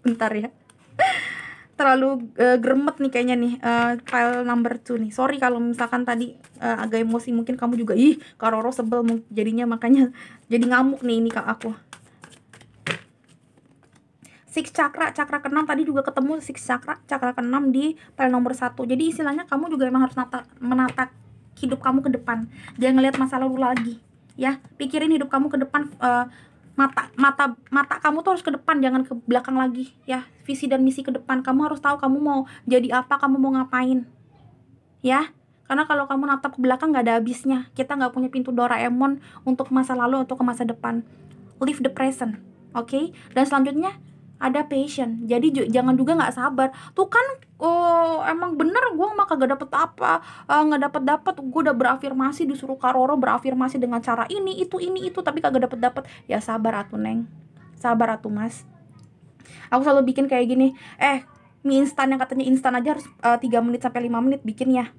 Bentar ya. Terlalu gremet nih kayaknya nih pile number 2 nih. Sorry kalau misalkan tadi agak emosi, mungkin kamu juga Kak Roro sebel jadinya, makanya jadi ngamuk nih ini Kak aku. Six chakra ke-6 tadi juga ketemu six chakra ke-6 di pile nomor 1. Jadi istilahnya kamu juga emang harus menata hidup kamu ke depan. Jangan ngelihat masa lalu lagi, ya. Pikirin hidup kamu ke depan, mata kamu tuh harus ke depan, jangan ke belakang lagi, ya. Visi dan misi ke depan. Kamu harus tahu kamu mau jadi apa, kamu mau ngapain. Ya. Karena kalau kamu natap ke belakang nggak ada habisnya. Kita nggak punya pintu Doraemon untuk masa lalu atau ke masa depan. Live the present. Oke? Dan selanjutnya ada passion. Jadi jangan juga nggak sabar. Tuh kan emang bener gue mah kagak dapet apa, nggak dapet. Gue udah berafirmasi, disuruh Kak Roro berafirmasi dengan cara ini itu, tapi kagak dapet. Ya sabar atuh Neng, sabar atuh Mas. Aku selalu bikin kayak gini. Mie instan yang katanya instan aja harus 3 menit sampai 5 menit bikinnya.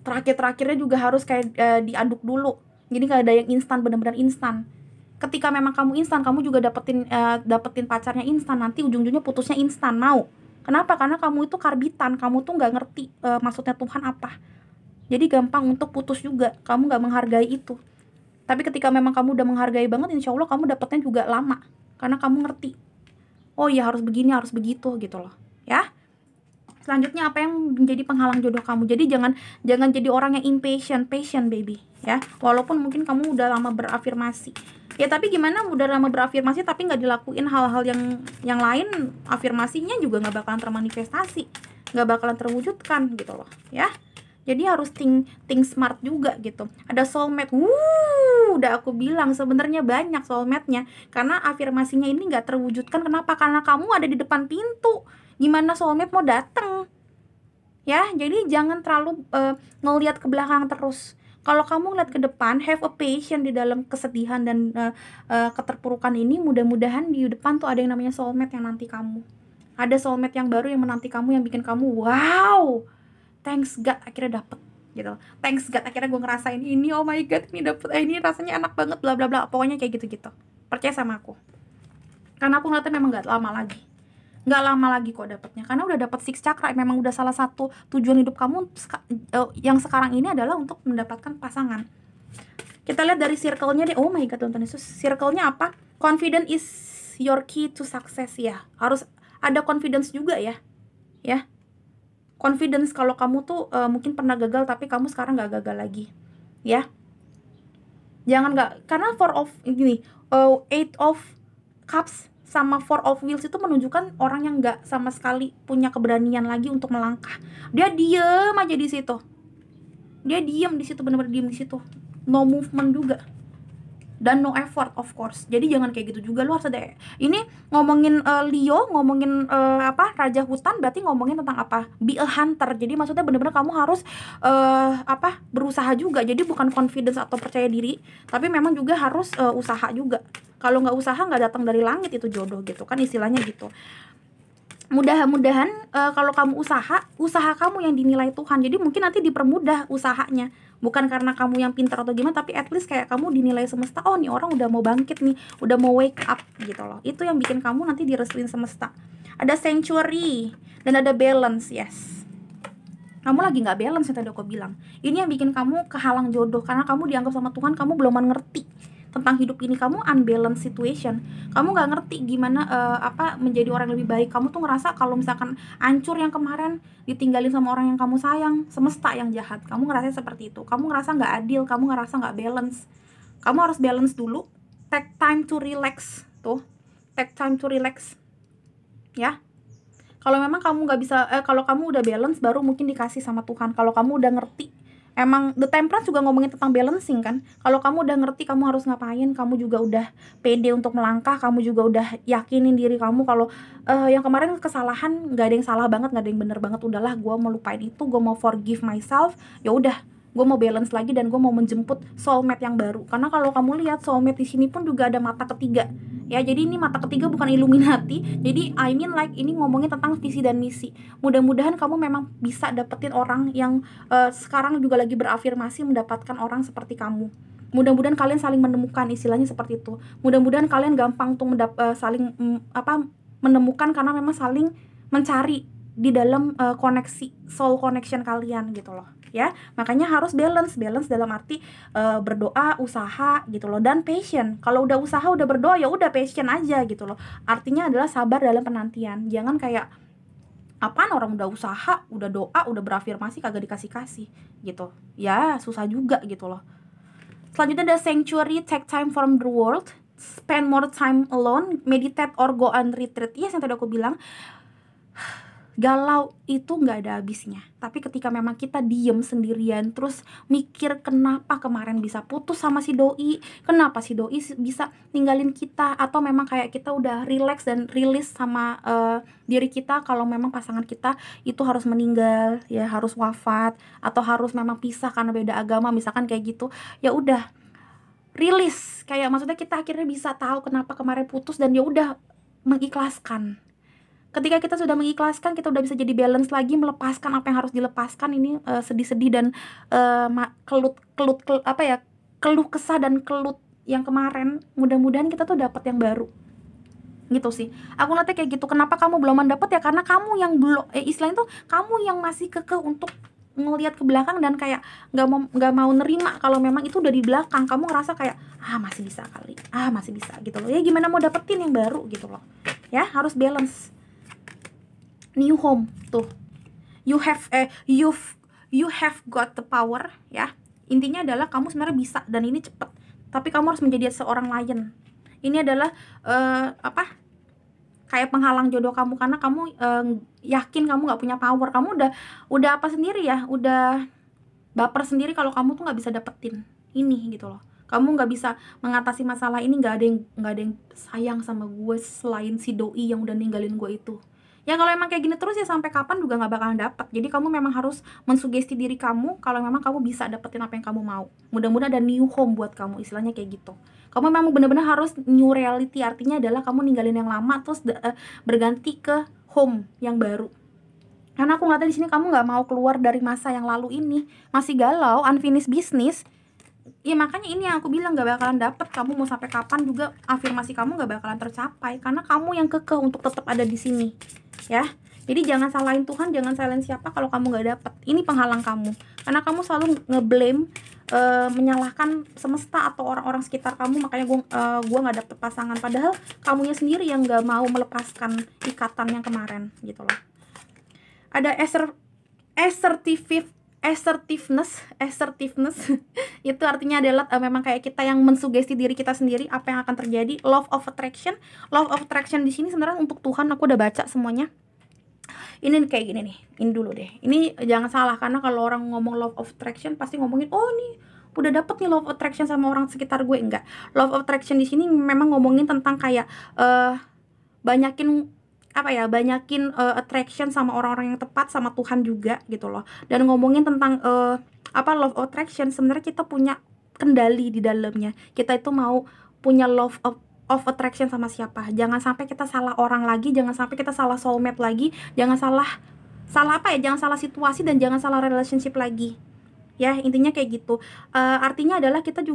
Terakhirnya juga harus kayak diaduk dulu. Jadi nggak ada yang instan, bener-bener instan. Ketika memang kamu instan, kamu juga dapetin pacarnya instan, nanti ujung-ujungnya putusnya instan. Mau? Kenapa? Karena kamu itu karbitan, kamu tuh nggak ngerti maksudnya Tuhan apa. Jadi gampang untuk putus juga, kamu nggak menghargai itu. Tapi ketika memang kamu udah menghargai banget, insya Allah kamu dapetnya juga lama, karena kamu ngerti. Oh iya, harus begini, harus begitu gitu loh, ya. Selanjutnya apa yang menjadi penghalang jodoh kamu? Jadi jangan jadi orang yang impatient, patient baby, ya. Walaupun mungkin kamu udah lama berafirmasi. Ya tapi gimana udah lama berafirmasi tapi nggak dilakuin hal-hal yang lain, afirmasinya juga nggak bakalan termanifestasi, nggak bakalan terwujudkan gitu loh, ya. Jadi harus think smart juga gitu. Ada soulmate, udah aku bilang sebenarnya banyak soulmate-nya, karena afirmasinya ini nggak terwujudkan. Kenapa? Karena kamu ada di depan pintu. Gimana soulmate mau datang? Ya, jadi jangan terlalu ngelihat ke belakang terus. Kalau kamu ngeliat ke depan, have a passion di dalam kesedihan dan keterpurukan ini, mudah-mudahan di depan tuh ada yang namanya soulmate yang nanti kamu. Ada soulmate yang baru yang menanti kamu, yang bikin kamu wow, thanks God akhirnya dapet gitu. Thanks God akhirnya gue ngerasain ini, oh my God ini dapet, ini rasanya enak banget, bla bla bla. Pokoknya kayak gitu-gitu. Percaya sama aku. Karena aku ngeliatnya memang gak lama lagi kok dapetnya, karena udah dapet 6 chakra. Memang udah salah satu tujuan hidup kamu yang sekarang ini adalah untuk mendapatkan pasangan. Kita lihat dari circle-nya deh. Oh my God, Tuhan Yesus. Circle-nya apa? Confidence is your key to success ya. Harus ada confidence juga ya. Ya. Confidence kalau kamu tuh mungkin pernah gagal tapi kamu sekarang gak gagal lagi. Ya. Jangan karena Eight of Cups sama Four of Wheels itu menunjukkan orang yang gak sama sekali punya keberanian lagi untuk melangkah. Dia diem aja di situ. Dia diem di situ, benar-benar diem di situ. No movement juga. Dan no effort of course. Jadi jangan kayak gitu juga, lu harus ada. Ini ngomongin Leo, ngomongin Raja Hutan, berarti ngomongin tentang apa? Be a hunter. Jadi maksudnya bener-bener kamu harus berusaha juga. Jadi bukan confidence atau percaya diri, tapi memang juga harus usaha juga. Kalau nggak usaha nggak datang dari langit itu jodoh gitu kan, istilahnya gitu. Mudah-mudahan kalau kamu usaha kamu yang dinilai Tuhan. Jadi mungkin nanti dipermudah usahanya. Bukan karena kamu yang pintar atau gimana, tapi at least kayak kamu dinilai semesta, oh nih orang udah mau bangkit nih, udah mau wake up gitu loh. Itu yang bikin kamu nanti direstuin semesta. Ada sanctuary dan ada balance, yes. Kamu lagi nggak balance yang tadi aku bilang. Ini yang bikin kamu kehalang jodoh, karena kamu dianggap sama Tuhan kamu belum ngerti tentang hidup ini. Kamu unbalanced situation. Kamu nggak ngerti gimana menjadi orang yang lebih baik. Kamu tuh ngerasa kalau misalkan hancur yang kemarin, ditinggalin sama orang yang kamu sayang, semesta yang jahat. Kamu ngerasa seperti itu. Kamu ngerasa nggak adil. Kamu ngerasa nggak balance. Kamu harus balance dulu. Take time to relax. Tuh, take time to relax. Ya. Kalau memang kamu nggak bisa, kalau kamu udah balance, baru mungkin dikasih sama Tuhan. Kalau kamu udah ngerti. Emang The Temperance juga ngomongin tentang balancing kan. Kalau kamu udah ngerti kamu harus ngapain, kamu juga udah pede untuk melangkah, kamu juga udah yakinin diri kamu kalau yang kemarin kesalahan nggak ada yang salah banget, nggak ada yang bener banget. Udahlah, gue mau lupain itu, gue mau forgive myself. Ya udah, gue mau balance lagi dan gue mau menjemput soulmate yang baru. Karena kalau kamu lihat soulmate di sini pun juga ada mata ketiga. Ya, jadi ini mata ketiga bukan Illuminati. Jadi I mean like ini ngomongin tentang visi dan misi. Mudah-mudahan kamu memang bisa dapetin orang yang sekarang juga lagi berafirmasi mendapatkan orang seperti kamu. Mudah-mudahan kalian saling menemukan, istilahnya seperti itu. Mudah-mudahan kalian gampang untuk saling menemukan, karena memang saling mencari di dalam koneksi soul connection kalian gitu loh. Ya, makanya harus balance dalam arti berdoa, usaha gitu loh, dan passion. Kalau udah usaha, udah berdoa, ya udah passion aja gitu loh. Artinya adalah sabar dalam penantian. Jangan kayak apaan orang udah usaha, udah doa, udah berafirmasi kagak dikasih gitu. Ya, susah juga gitu loh. Selanjutnya ada sanctuary, take time from the world, spend more time alone, meditate or go on retreat. Yes, yang tadi aku bilang. Galau itu nggak ada habisnya. Tapi ketika memang kita diem sendirian, terus mikir kenapa kemarin bisa putus sama si doi, kenapa si doi bisa ninggalin kita, atau memang kayak kita udah relax dan rilis sama diri kita kalau memang pasangan kita itu harus meninggal, ya harus wafat, atau harus memang pisah karena beda agama, misalkan kayak gitu. Ya udah, rilis, kayak maksudnya kita akhirnya bisa tahu kenapa kemarin putus, dan ya udah mengikhlaskan. Ketika kita sudah mengikhlaskan, kita udah bisa jadi balance lagi, melepaskan apa yang harus dilepaskan. Ini sedih-sedih dan keluh kesah dan kelut yang kemarin. Mudah-mudahan kita tuh dapat yang baru. Gitu sih. Aku nanti kayak gitu. Kenapa kamu belum mendapat ya? Karena kamu yang belum istilahnya tuh kamu yang masih kekeh untuk ngelihat ke belakang dan kayak nggak mau nerima kalau memang itu udah di belakang. Kamu ngerasa kayak masih bisa kali, masih bisa gitu loh. Ya gimana mau dapetin yang baru gitu loh. Ya harus balance. New home tuh, you have got the power ya. Intinya adalah kamu sebenarnya bisa, dan ini cepet, tapi kamu harus menjadi seorang lion. Ini adalah kayak penghalang jodoh kamu, karena kamu yakin kamu nggak punya power. Kamu udah apa sendiri ya, udah baper sendiri kalau kamu tuh nggak bisa dapetin ini gitu loh. Kamu nggak bisa mengatasi masalah ini, nggak ada yang sayang sama gue selain si doi yang udah ninggalin gue itu. Ya kalau emang kayak gini terus ya sampai kapan juga nggak bakalan dapet. Jadi kamu memang harus mensugesti diri kamu kalau memang kamu bisa dapetin apa yang kamu mau. Mudah-mudahan ada new home buat kamu, istilahnya kayak gitu. Kamu memang benar-benar harus new reality, artinya adalah kamu ninggalin yang lama terus berganti ke home yang baru. Karena aku ngeliatnya di sini kamu nggak mau keluar dari masa yang lalu ini, masih galau, unfinished business. Ya makanya ini yang aku bilang gak bakalan dapet. Kamu mau sampai kapan juga afirmasi kamu gak bakalan tercapai karena kamu yang kekeh untuk tetap ada di sini, ya. Jadi jangan salahin Tuhan, jangan salahin siapa kalau kamu gak dapet. Ini penghalang kamu karena kamu selalu ngeblame, menyalahkan semesta atau orang-orang sekitar kamu. Makanya gue nggak dapet pasangan, padahal kamunya sendiri yang gak mau melepaskan ikatan yang kemarin gitu loh. Ada assertiveness itu artinya adalah memang kayak kita yang mensugesti diri kita sendiri apa yang akan terjadi. Love of attraction di sini sebenarnya untuk Tuhan. Aku udah baca semuanya. Ini kayak gini nih, ini dulu deh. Ini jangan salah, karena kalau orang ngomong love of attraction pasti ngomongin oh nih udah dapet nih love of attraction sama orang sekitar gue. Enggak, love of attraction di sini memang ngomongin tentang kayak banyakin attraction sama orang-orang yang tepat, sama Tuhan juga gitu loh. Dan ngomongin tentang love of attraction, sebenarnya kita punya kendali di dalamnya. Kita itu mau punya love of attraction sama siapa. Jangan sampai kita salah orang lagi, jangan sampai kita salah soulmate lagi, jangan jangan salah situasi dan jangan salah relationship lagi. Ya, intinya kayak gitu. Artinya adalah kita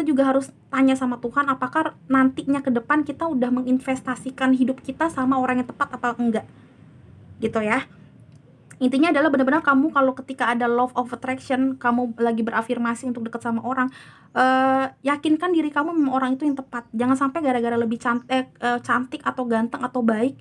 juga harus tanya sama Tuhan apakah nantinya ke depan kita udah menginvestasikan hidup kita sama orang yang tepat apa enggak, gitu ya. Intinya adalah benar-benar kamu kalau ketika ada love of attraction, kamu lagi berafirmasi untuk deket sama orang, yakinkan diri kamu memang orang itu yang tepat. Jangan sampai gara-gara lebih cantik atau ganteng atau baik,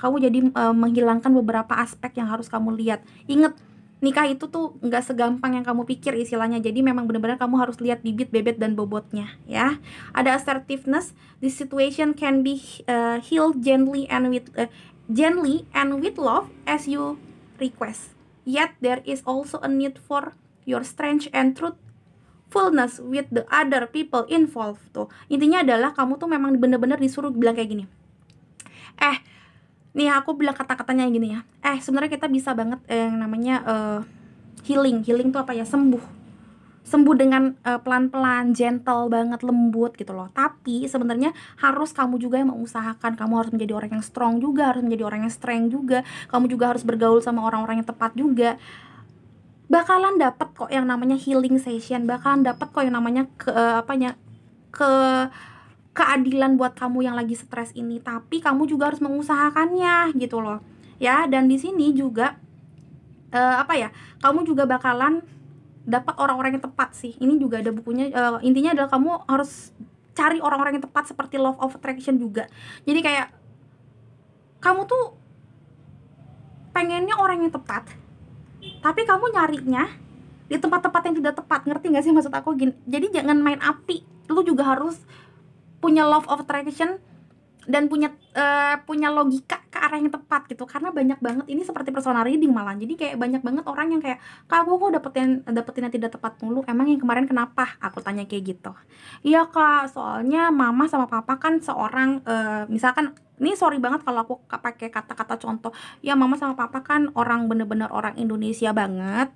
kamu jadi menghilangkan beberapa aspek yang harus kamu lihat. Ingat, nikah itu tuh nggak segampang yang kamu pikir istilahnya. Jadi memang benar-benar kamu harus lihat bibit, bebet, dan bobotnya, ya. Ada assertiveness. This situation can be healed gently and with love as you request. Yet there is also a need for your strength and truthfulness with the other people involved. Tuh, intinya adalah kamu tuh memang benar-benar disuruh bilang kayak gini. Nih aku bilang kata-katanya gini ya. Sebenarnya kita bisa banget yang namanya healing tuh apa ya, sembuh dengan pelan-pelan, gentle banget, lembut gitu loh. Tapi sebenarnya harus kamu juga yang mengusahakan. Kamu harus menjadi orang yang strong juga, harus menjadi orang yang strength juga. Kamu juga harus bergaul sama orang-orang yang tepat juga. Bakalan dapet kok yang namanya healing session, bakalan dapet kok yang namanya keadilan buat kamu yang lagi stres ini. Tapi kamu juga harus mengusahakannya gitu loh, ya. Dan di sini juga kamu juga bakalan dapat orang-orang yang tepat sih. Ini juga ada bukunya. Intinya adalah kamu harus cari orang-orang yang tepat seperti love of attraction juga. Jadi kayak kamu tuh pengennya orang yang tepat, tapi kamu nyarinya di tempat-tempat yang tidak tepat. Ngerti gak sih maksud aku gini? Jadi jangan main api. Lu juga harus punya love of attraction dan punya logika ke arah yang tepat gitu. Karena banyak banget ini seperti personal reading malah. Jadi kayak banyak banget orang yang kayak, "Kak, aku kok dapetin yang tidak tepat mulu. Emang yang kemarin kenapa?" Aku tanya kayak gitu. "Iya, Kak, soalnya mama sama papa kan seorang misalkan, ini sorry banget kalau aku pakai kata-kata contoh. Ya, mama sama papa kan bener-bener orang Indonesia banget.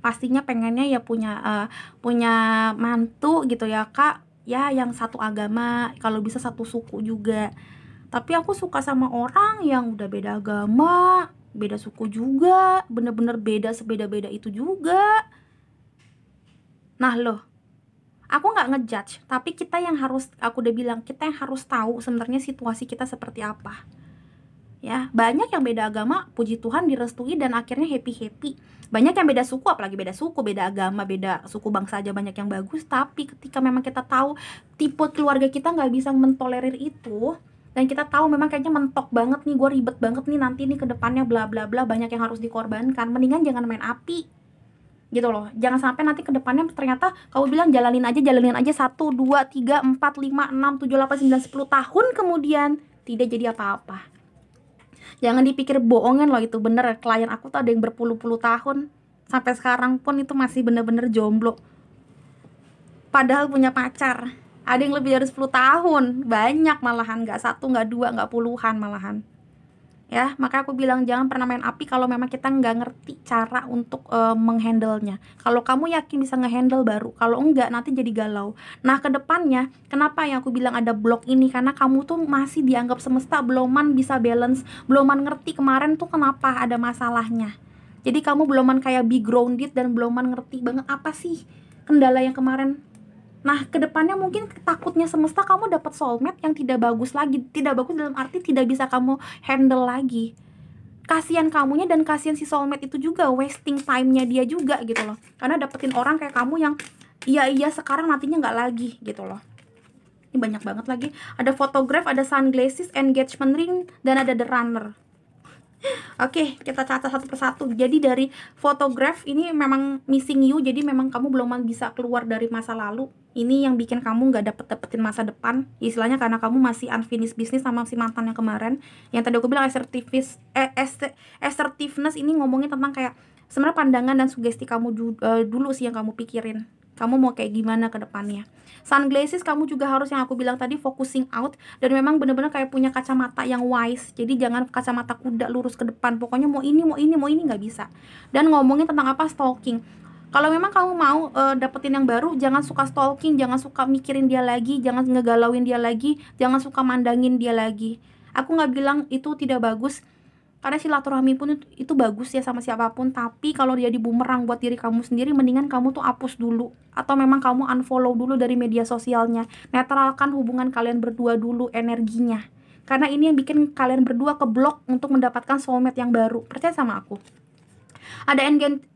Pastinya pengennya ya punya mantu gitu ya, Kak. Ya yang satu agama, kalau bisa satu suku juga. Tapi aku suka sama orang yang udah beda agama, beda suku juga, bener-bener beda, sebeda-beda itu juga." Nah loh, aku nggak ngejudge, tapi aku udah bilang, kita yang harus tahu sebenarnya situasi kita seperti apa. Ya, banyak yang beda agama, puji Tuhan direstui dan akhirnya happy. Banyak yang beda suku, apalagi beda suku, beda agama, beda suku bangsa aja banyak yang bagus. Tapi ketika memang kita tahu tipe keluarga kita nggak bisa mentolerir itu, dan kita tahu memang kayaknya mentok banget nih, gue ribet banget nih nanti nih ke depannya, bla bla bla, banyak yang harus dikorbankan. Mendingan jangan main api gitu loh. Jangan sampai nanti ke depannya ternyata kamu bilang jalanin aja 1, 2, 3, 4, 5, 6, 7, 8, 9, 10 tahun kemudian tidak jadi apa-apa. Jangan dipikir bohongan loh, itu bener. Klien aku tuh ada yang berpuluh-puluh tahun, sampai sekarang pun itu masih bener-bener jomblo, padahal punya pacar. Ada yang lebih dari 10 tahun, banyak malahan, gak 1, gak 2, gak puluhan malahan. ya. Makanya aku bilang jangan pernah main api kalau memang kita nggak ngerti cara untuk menghandle-nya. Kalau kamu yakin bisa ngehandle baru, kalau enggak nanti jadi galau. Nah kedepannya kenapa yang aku bilang ada blok ini, karena kamu tuh masih dianggap semesta beloman bisa balance, beloman ngerti kemarin tuh kenapa ada masalahnya. Jadi kamu beloman kayak be grounded dan beloman ngerti banget apa sih kendala yang kemarin. Nah, kedepannya mungkin takutnya semesta kamu dapat soulmate yang tidak bagus lagi. Tidak bagus dalam arti tidak bisa kamu handle lagi. Kasihan kamunya dan kasihan si soulmate itu juga, wasting time-nya dia juga gitu loh. Karena dapetin orang kayak kamu yang iya sekarang nantinya nggak lagi gitu loh. Ini banyak banget lagi. Ada photograph, ada sunglasses, engagement ring, dan ada the runner. Oke, kita catat satu persatu. Jadi dari photograph ini memang missing you, jadi memang kamu belum bisa keluar dari masa lalu. Ini yang bikin kamu nggak dapetin masa depan, istilahnya karena kamu masih unfinished business sama si mantan yang kemarin. Yang tadi aku bilang assertiveness ini ngomongin tentang kayak sebenarnya pandangan dan sugesti kamu dulu sih yang kamu pikirin. Kamu mau kayak gimana ke depannya. Sunglasses kamu juga harus yang aku bilang tadi focusing out, dan memang bener-bener kayak punya kacamata yang wise. Jadi jangan kacamata kuda lurus ke depan, pokoknya mau ini nggak bisa. Dan ngomongin tentang apa, stalking. Kalau memang kamu mau dapetin yang baru, jangan suka stalking, jangan suka mikirin dia lagi, jangan ngegalauin dia lagi, jangan suka mandangin dia lagi. Aku nggak bilang itu tidak bagus, karena silaturahmi pun itu bagus ya sama siapapun, tapi kalau dia di bumerang buat diri kamu sendiri, mendingan kamu tuh hapus dulu, atau memang kamu unfollow dulu dari media sosialnya. Netralkan hubungan kalian berdua dulu energinya, karena ini yang bikin kalian berdua keblok untuk mendapatkan soulmate yang baru. Percaya sama aku. Ada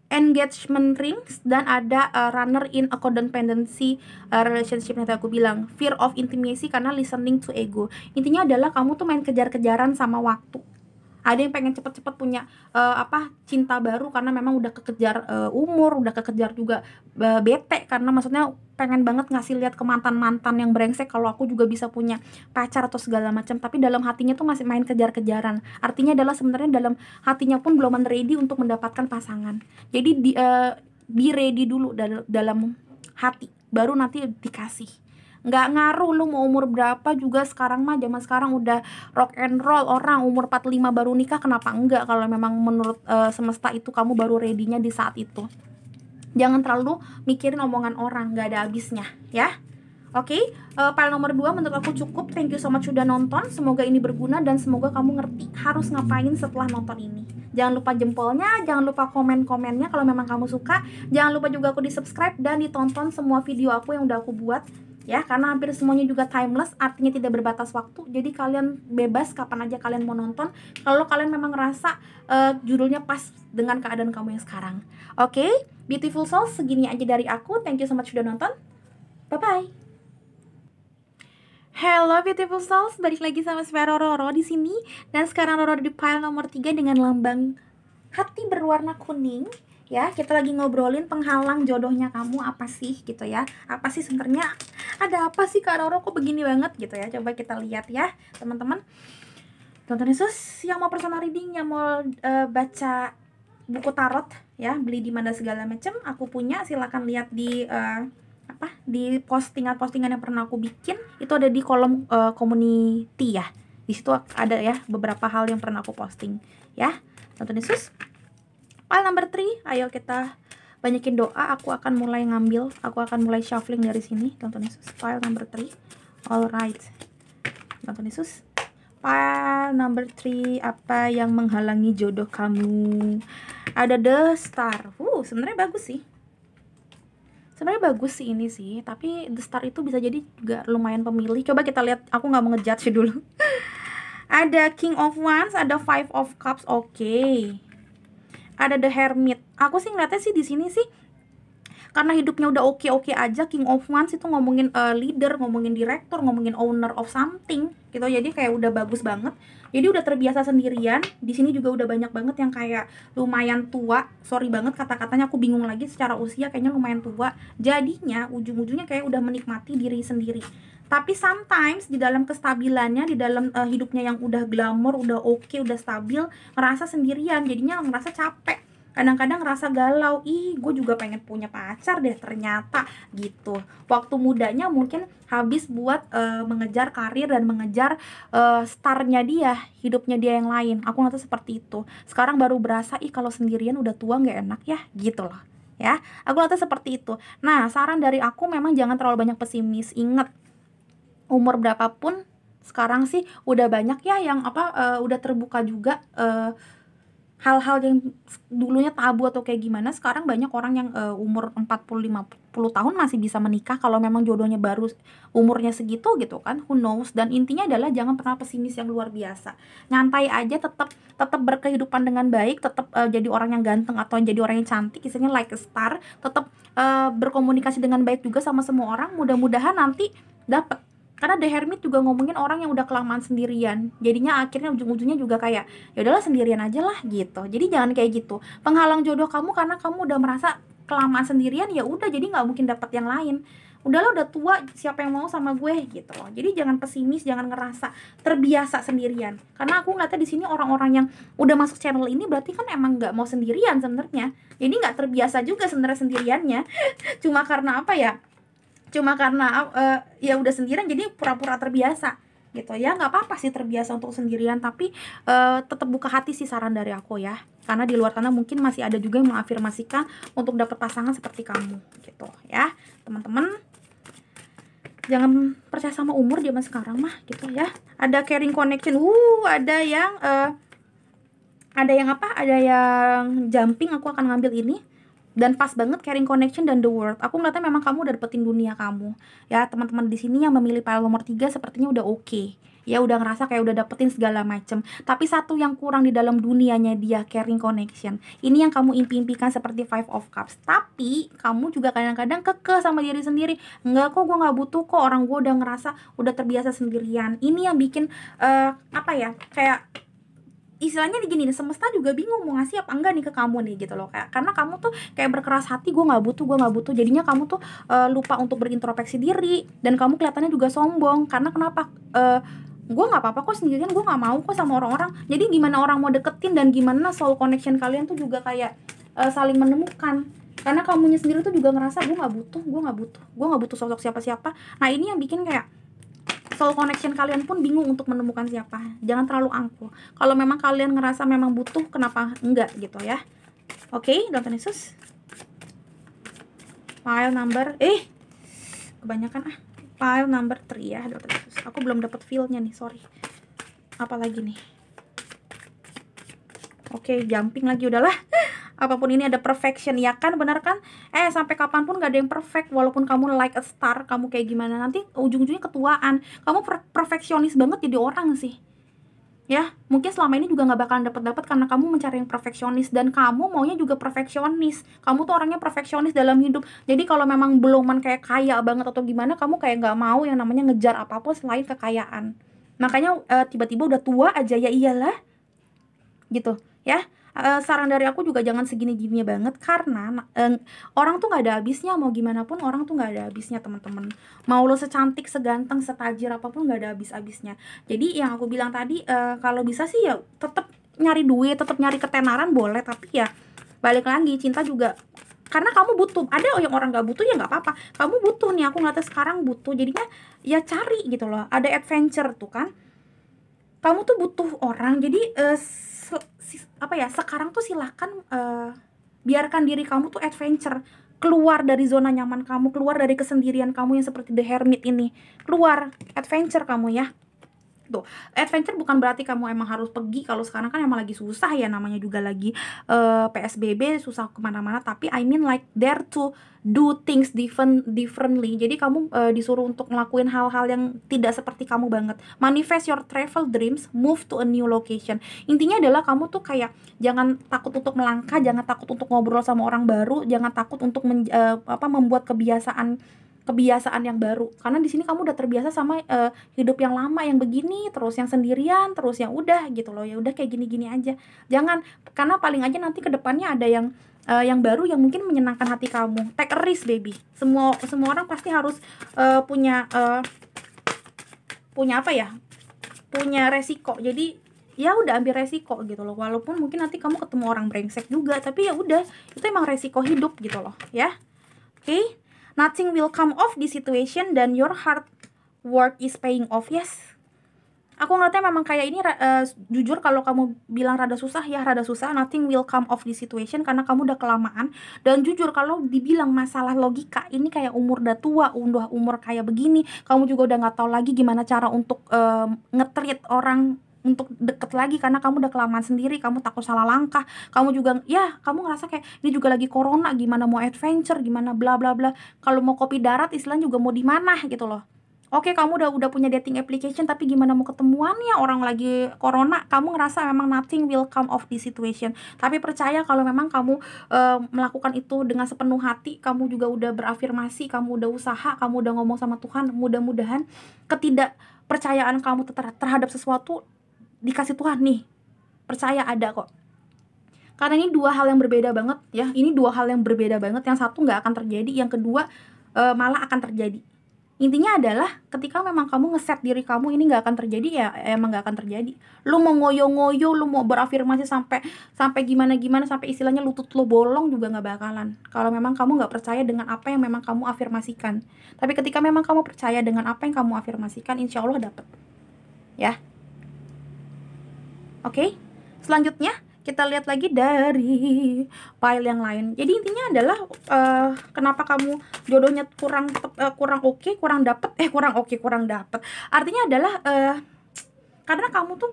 engagement rings dan ada runner in a codependency relationship yang tadi aku bilang. Fear of intimacy karena listening to ego. Intinya adalah kamu tuh main kejar-kejaran sama waktu. Ada yang pengen cepet-cepet punya cinta baru karena memang udah kekejar umur, udah kekejar juga bete, karena maksudnya pengen banget ngasih lihat ke mantan-mantan yang brengsek kalau aku juga bisa punya pacar atau segala macam, tapi dalam hatinya tuh masih main kejar-kejaran. Artinya adalah sebenarnya dalam hatinya pun belum ready untuk mendapatkan pasangan. Jadi be ready dulu dalam hati, baru nanti dikasih. Nggak ngaruh lu mau umur berapa juga, sekarang mah zaman sekarang udah rock and roll, orang umur 45 baru nikah, kenapa enggak kalau memang menurut semesta itu kamu baru ready-nya di saat itu. Jangan terlalu mikirin omongan orang, nggak ada habisnya ya. Oke, file nomor 2 menurut aku cukup. Thank you so much sudah nonton, semoga ini berguna dan semoga kamu ngerti harus ngapain setelah nonton ini. Jangan lupa jempolnya, jangan lupa komen-komennya kalau memang kamu suka. Jangan lupa juga aku di subscribe dan ditonton semua video aku yang udah aku buat ya, karena hampir semuanya juga timeless, artinya tidak berbatas waktu. Jadi kalian bebas kapan aja kalian mau nonton, kalau kalian memang ngerasa judulnya pas dengan keadaan kamu yang sekarang. Oke, beautiful souls, segini aja dari aku. Thank you so much sudah nonton. Bye bye. Hello beautiful souls, balik lagi sama Spero Roro di sini. Dan sekarang Roro di file nomor 3 dengan lambang hati berwarna kuning. Ya, kita lagi ngobrolin penghalang jodohnya kamu apa sih gitu ya. Apa sih sebenarnya, ada apa sih Kak Roro kok begini banget gitu ya. Coba kita lihat ya teman-teman. Tonton Yesus yang mau personal reading, yang mau baca buku tarot ya, beli di mana segala macam, aku punya. Silakan lihat di di postingan-postingan yang pernah aku bikin. Itu ada di kolom community ya. Di situ ada ya beberapa hal yang pernah aku posting ya. Tonton Yesus. File number 3, ayo kita banyakin doa. Aku akan mulai ngambil, aku akan mulai shuffling dari sini. Tonton Yesus. File number 3. Alright. Tonton Yesus. File number 3, apa yang menghalangi jodoh kamu? Ada the star. Sebenarnya bagus sih. Sebenarnya bagus sih ini sih, tapi the star itu bisa jadi juga lumayan pemilih. Coba kita lihat, aku nggak mau ngejudge dulu. Ada King of Wands, ada Five of Cups, oke. Ada the Hermit. Aku sih ngeliatnya sih di sini sih, karena hidupnya udah oke aja. King of Wands itu ngomongin leader, ngomongin direktur, ngomongin owner of something gitu. Jadi kayak udah bagus banget. Jadi udah terbiasa sendirian. Di sini juga udah banyak banget yang kayak lumayan tua. Sorry banget kata-katanya, aku bingung lagi secara usia, kayaknya lumayan tua. Jadinya ujung-ujungnya kayak udah menikmati diri sendiri. Tapi sometimes di dalam kestabilannya, di dalam hidupnya yang udah glamor, udah oke, udah stabil, ngerasa sendirian, jadinya ngerasa capek. kadang-kadang ngerasa galau, ih gue juga pengen punya pacar deh ternyata gitu. Waktu mudanya mungkin habis buat mengejar karir dan mengejar startnya dia, hidupnya dia yang lain. Aku ngeliatnya seperti itu. Sekarang baru berasa, ih kalau sendirian udah tua nggak enak ya gitu loh ya. Aku ngeliatnya seperti itu. Nah, saran dari aku memang jangan terlalu banyak pesimis. Ingat, umur berapapun sekarang sih udah banyak ya yang udah terbuka juga hal-hal yang dulunya tabu atau kayak gimana. Sekarang banyak orang yang umur 40-50 tahun masih bisa menikah kalau memang jodohnya baru umurnya segitu gitu kan, who knows. Dan intinya adalah jangan pernah pesimis yang luar biasa, nyantai aja, tetap berkehidupan dengan baik, tetap jadi orang yang ganteng atau jadi orang yang cantik, istilahnya like a star, tetap berkomunikasi dengan baik juga sama semua orang. Mudah-mudahan nanti dapet. Karena The Hermit juga ngomongin orang yang udah kelamaan sendirian, jadinya akhirnya ujung-ujungnya juga kayak ya udahlah sendirian aja lah gitu. Jadi jangan kayak gitu. Penghalang jodoh kamu karena kamu udah merasa kelamaan sendirian, ya udah jadi nggak mungkin dapat yang lain. Udahlah udah tua, siapa yang mau sama gue gitu loh. Jadi jangan pesimis, jangan ngerasa terbiasa sendirian. Karena aku ngeliatnya di sini orang-orang yang udah masuk channel ini berarti kan emang nggak mau sendirian sebenarnya. Jadi nggak terbiasa juga sebenarnya sendiriannya. Cuma karena apa ya? Cuma karena ya udah sendirian jadi pura-pura terbiasa gitu ya. Nggak apa-apa sih terbiasa untuk sendirian, tapi tetap buka hati sih saran dari aku ya, karena di luar sana mungkin masih ada juga yang mengafirmasikan untuk dapat pasangan seperti kamu gitu ya. Teman-teman jangan percaya sama umur zaman sekarang mah gitu ya. Ada caring connection, ada yang ada yang jumping. Aku akan ngambil ini dan pas banget caring connection dan the world. Aku ngeliatnya memang kamu udah dapetin dunia kamu ya. Teman-teman di sini yang memilih pile nomor 3 sepertinya udah oke ya, udah ngerasa kayak udah dapetin segala macem. Tapi satu yang kurang di dalam dunianya dia, caring connection. Ini yang kamu impi-impikan seperti Five of Cups. Tapi kamu juga kadang-kadang kekeh sama diri sendiri. Enggak kok, gue nggak butuh kok, orang gue udah ngerasa udah terbiasa sendirian. Ini yang bikin kayak istilahnya gini, semesta juga bingung mau ngasih apa enggak nih ke kamu nih gitu loh. Kayak karena kamu tuh kayak berkeras hati, gue nggak butuh, jadinya kamu tuh lupa untuk berintrospeksi diri, dan kamu kelihatannya juga sombong. Karena kenapa? Gue nggak apa-apa kok sendirian, gue nggak mau kok sama orang-orang. Jadi gimana orang mau deketin, dan gimana soul connection kalian tuh juga kayak saling menemukan. Karena kamunya sendiri tuh juga ngerasa gue nggak butuh sosok siapa-siapa. Nah ini yang bikin kayak soul connection kalian pun bingung untuk menemukan siapa. Jangan terlalu angkuh. Kalau memang kalian ngerasa memang butuh, kenapa enggak gitu ya. Oke, Tuhan Yesus. File number kebanyakan file number 3 ya, Tuhan Yesus. Aku belum dapat feel-nya nih, sorry. Apalagi nih. Oke, jumping lagi, udahlah. Apapun ini ada perfection, ya kan, benar kan? Sampai kapanpun gak ada yang perfect. Walaupun kamu like a star, kamu kayak gimana, nanti ujung-ujungnya ketuaan. Kamu perfeksionis banget jadi orang sih ya. Mungkin selama ini juga gak bakalan dapat karena kamu mencari yang perfeksionis, dan kamu maunya juga perfeksionis. Kamu tuh orangnya perfeksionis dalam hidup. Jadi kalau memang beluman kayak kaya banget atau gimana, kamu kayak gak mau yang namanya ngejar apapun selain kekayaan. Makanya tiba-tiba udah tua aja, ya iyalah gitu ya. Saran dari aku juga jangan segini-gini banget, karena orang tuh nggak ada habisnya. Mau gimana pun orang tuh nggak ada habisnya, teman-teman. Mau lo secantik, seganteng, setajir apapun, nggak ada habis-habisnya. Jadi yang aku bilang tadi, kalau bisa sih ya tetap nyari duit, tetap nyari ketenaran boleh, tapi ya balik lagi, cinta juga karena kamu butuh. Ada yang orang nggak butuh, ya nggak apa-apa. Kamu butuh nih, aku ngeliatnya sekarang butuh, jadinya ya cari gitu loh. Ada adventure tuh kan, kamu tuh butuh orang. Jadi sekarang tuh silakan biarkan diri kamu tuh adventure, keluar dari zona nyaman kamu, keluar dari kesendirian kamu yang seperti The Hermit ini. Keluar, adventure kamu ya. Tuh, adventure bukan berarti kamu emang harus pergi. Kalau sekarang kan emang lagi susah ya, namanya juga lagi PSBB, susah kemana-mana. Tapi I mean like dare to do things differently. Jadi kamu disuruh untuk ngelakuin hal-hal yang tidak seperti kamu banget. Manifest your travel dreams, move to a new location. Intinya adalah kamu tuh kayak jangan takut untuk melangkah, jangan takut untuk ngobrol sama orang baru, jangan takut untuk membuat kebiasaan yang baru. Karena di sini kamu udah terbiasa sama hidup yang lama yang begini, terus yang sendirian, terus yang udah gitu loh. Ya udah kayak gini-gini aja. Jangan, karena paling aja nanti ke depannya ada yang baru yang mungkin menyenangkan hati kamu. Take a risk, baby. Semua orang pasti harus punya resiko. Jadi ya udah ambil resiko gitu loh, walaupun mungkin nanti kamu ketemu orang brengsek juga, tapi ya udah, itu emang resiko hidup gitu loh ya. Oke, nothing will come off this situation dan your hard work is paying off. Yes, aku ngeliatnya memang kayak ini jujur kalau kamu bilang rada susah, ya rada susah. Nothing will come off this situation karena kamu udah kelamaan. Dan jujur kalau dibilang masalah logika, ini kayak umur udah tua, udah umur kayak begini, kamu juga udah nggak tahu lagi gimana cara untuk nge-treat orang untuk deket lagi, karena kamu udah kelamaan sendiri, kamu takut salah langkah, kamu juga ya kamu ngerasa kayak ini juga lagi corona, gimana mau adventure, gimana bla bla bla. Kalau mau kopi darat istilahnya juga mau di mana gitu loh. Oke, kamu udah punya dating application, tapi gimana mau ketemuannya, orang lagi corona. Kamu ngerasa memang nothing will come of this situation. Tapi percaya kalau memang kamu melakukan itu dengan sepenuh hati, kamu juga udah berafirmasi, kamu udah usaha, kamu udah ngomong sama Tuhan, mudah-mudahan ketidakpercayaan kamu terhadap sesuatu dikasih Tuhan nih. Percaya ada kok. Karena ini dua hal yang berbeda banget ya. Ini dua hal yang berbeda banget. Yang satu nggak akan terjadi, yang kedua malah akan terjadi. Intinya adalah ketika memang kamu ngeset diri kamu ini nggak akan terjadi, ya emang nggak akan terjadi. Lu mau ngoyo-ngoyo, lu mau berafirmasi sampai gimana-gimana, sampai istilahnya lutut lu bolong juga nggak bakalan. Kalau memang kamu nggak percaya dengan apa yang memang kamu afirmasikan. Tapi ketika memang kamu percaya dengan apa yang kamu afirmasikan, insya Allah dapet. Ya. Oke. Selanjutnya kita lihat lagi dari file yang lain. Jadi intinya adalah kenapa kamu jodohnya kurang oke, kurang dapet. Artinya adalah karena kamu tuh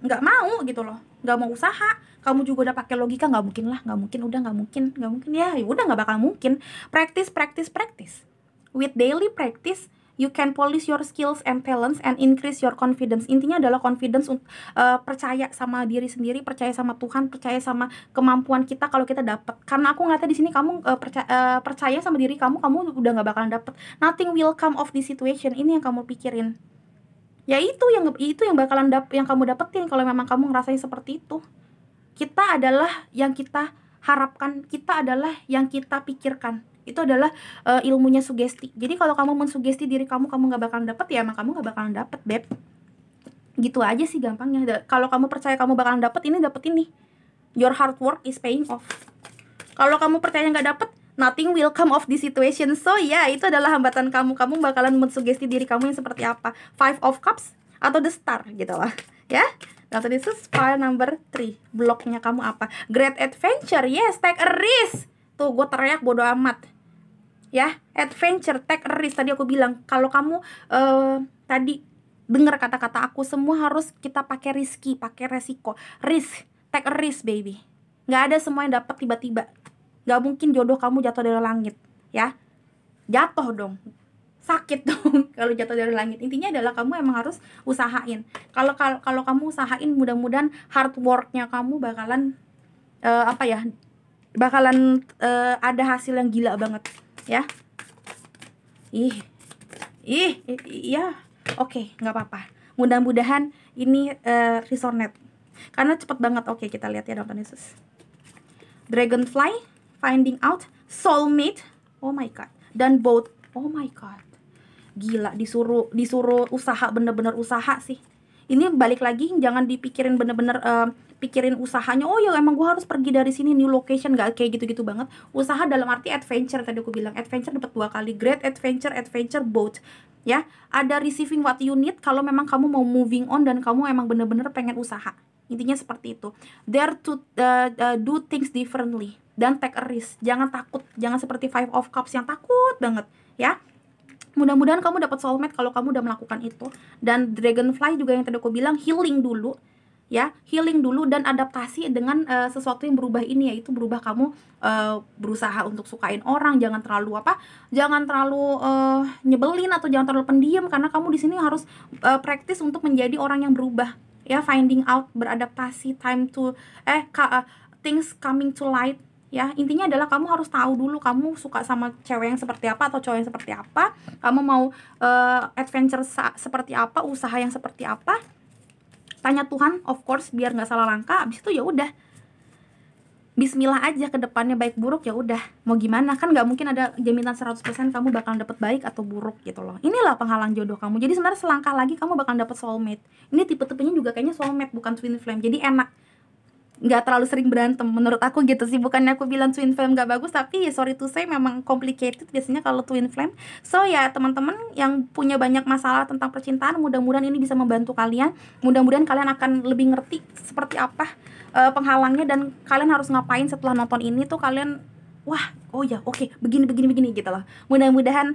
nggak mau gitu loh, nggak mau usaha. Kamu juga udah pakai logika, nggak mungkin ya udah nggak bakal mungkin. Practice. With daily practice, you can polish your skills and talents and increase your confidence. Intinya adalah confidence, percaya sama diri sendiri, percaya sama Tuhan, percaya sama kemampuan kita kalau kita dapat. Karena aku ngeliatnya di sini kamu percaya sama diri kamu udah nggak bakalan dapat. Nothing will come of this situation. Ini yang kamu pikirin. Ya itu yang bakalan yang kamu dapetin kalau memang kamu ngerasain seperti itu. Kita adalah yang kita harapkan, kita adalah yang kita pikirkan. Itu adalah ilmunya sugesti. Jadi kalau kamu mensugesti diri kamu nggak bakalan dapet, ya emang kamu nggak bakalan dapet, beb. Gitu aja sih gampangnya. Kalau kamu percaya kamu bakalan dapet ini, your hard work is paying off. Kalau kamu percaya nggak dapet, nothing will come of this situation. So ya, itu adalah hambatan kamu. Kamu bakalan mensugesti diri kamu yang seperti apa. 5 of Cups atau the Star gitu lah. Ya. Nah, this is file number 3. Bloknya kamu apa? Great adventure. Yes, take a risk. Tuh, gue teriak bodo amat. Ya, adventure, take a risk. Tadi aku bilang, kalau kamu tadi dengar kata-kata aku, semua harus kita pakai resiko. Risk, take a risk, baby. Nggak ada semua yang dapat tiba-tiba. Nggak mungkin jodoh kamu jatuh dari langit, ya. Jatuh dong. Sakit dong kalau jatuh dari langit. Intinya adalah kamu emang harus usahain. Kalau kamu usahain, mudah-mudahan hard worknya kamu bakalan ada hasil yang gila banget, ya. Ya, oke, nggak apa-apa. Mudah-mudahan ini resonate karena cepet banget. Oke, kita lihat ya, Nonton Yesus. Dragonfly, finding out, soulmate, oh my god, dan both, oh my god. Gila, disuruh usaha, bener-bener usaha sih. Ini balik lagi, jangan dipikirin bener-bener pikirin usahanya. Oh ya, emang gue harus pergi dari sini, new location, gak kayak gitu-gitu banget. Usaha dalam arti adventure, tadi aku bilang adventure dapat 2 kali. Great adventure both. Ya, ada receiving what you need kalau memang kamu mau moving on dan kamu emang bener-bener pengen usaha. Intinya seperti itu. Dare to do things differently dan take a risk. Jangan takut, jangan seperti 5 of Cups yang takut banget, ya. Mudah-mudahan kamu dapat soulmate kalau kamu udah melakukan itu. Dan Dragonfly juga yang tadi aku bilang, healing dulu, ya, healing dulu dan adaptasi dengan sesuatu yang berubah ini, yaitu berubah kamu berusaha untuk sukain orang, jangan terlalu nyebelin atau jangan terlalu pendiam, karena kamu di sini harus praktis untuk menjadi orang yang berubah, ya, finding out, beradaptasi, time to things coming to light. Ya, intinya adalah kamu harus tahu dulu kamu suka sama cewek yang seperti apa atau cowok yang seperti apa. Kamu mau adventure seperti apa, usaha yang seperti apa. Tanya Tuhan, of course, biar nggak salah langkah. Abis itu ya udah. bismillah aja, ke depannya baik buruk ya udah, mau gimana, kan nggak mungkin ada jaminan 100% kamu bakal dapet baik atau buruk gitu loh. Inilah penghalang jodoh kamu. Jadi sebenarnya selangkah lagi kamu bakal dapet soulmate. Ini tipe-tipenya juga kayaknya soulmate, bukan twin flame. Jadi enak, nggak terlalu sering berantem menurut aku gitu sih. Bukannya aku bilang twin flame nggak bagus, tapi sorry to say memang complicated biasanya kalau twin flame. So ya teman-teman yang punya banyak masalah tentang percintaan, mudah-mudahan ini bisa membantu kalian. Mudah-mudahan kalian akan lebih ngerti seperti apa penghalangnya, dan kalian harus ngapain setelah nonton ini tuh. Kalian wah, oh ya oke, begini gitu loh. Mudah-mudahan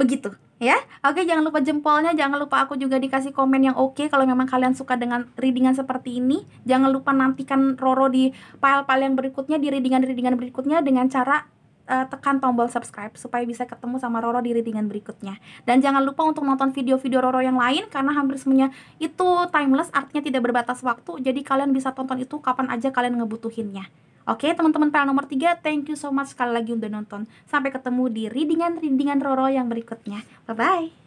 begitu ya. Oke, jangan lupa jempolnya, jangan lupa aku juga dikasih komen yang oke kalau memang kalian suka dengan readingan seperti ini. Jangan lupa nantikan Roro di file-file yang berikutnya, di readingan-readingan berikutnya, dengan cara tekan tombol subscribe supaya bisa ketemu sama Roro di readingan berikutnya. Dan jangan lupa untuk nonton video-video Roro yang lain, karena hampir semuanya itu timeless, artinya tidak berbatas waktu. Jadi kalian bisa tonton itu kapan aja kalian ngebutuhinnya. Oke, teman-teman PL nomor 3, thank you so much sekali lagi udah nonton. Sampai ketemu di readingan-readingan Roro yang berikutnya. Bye-bye.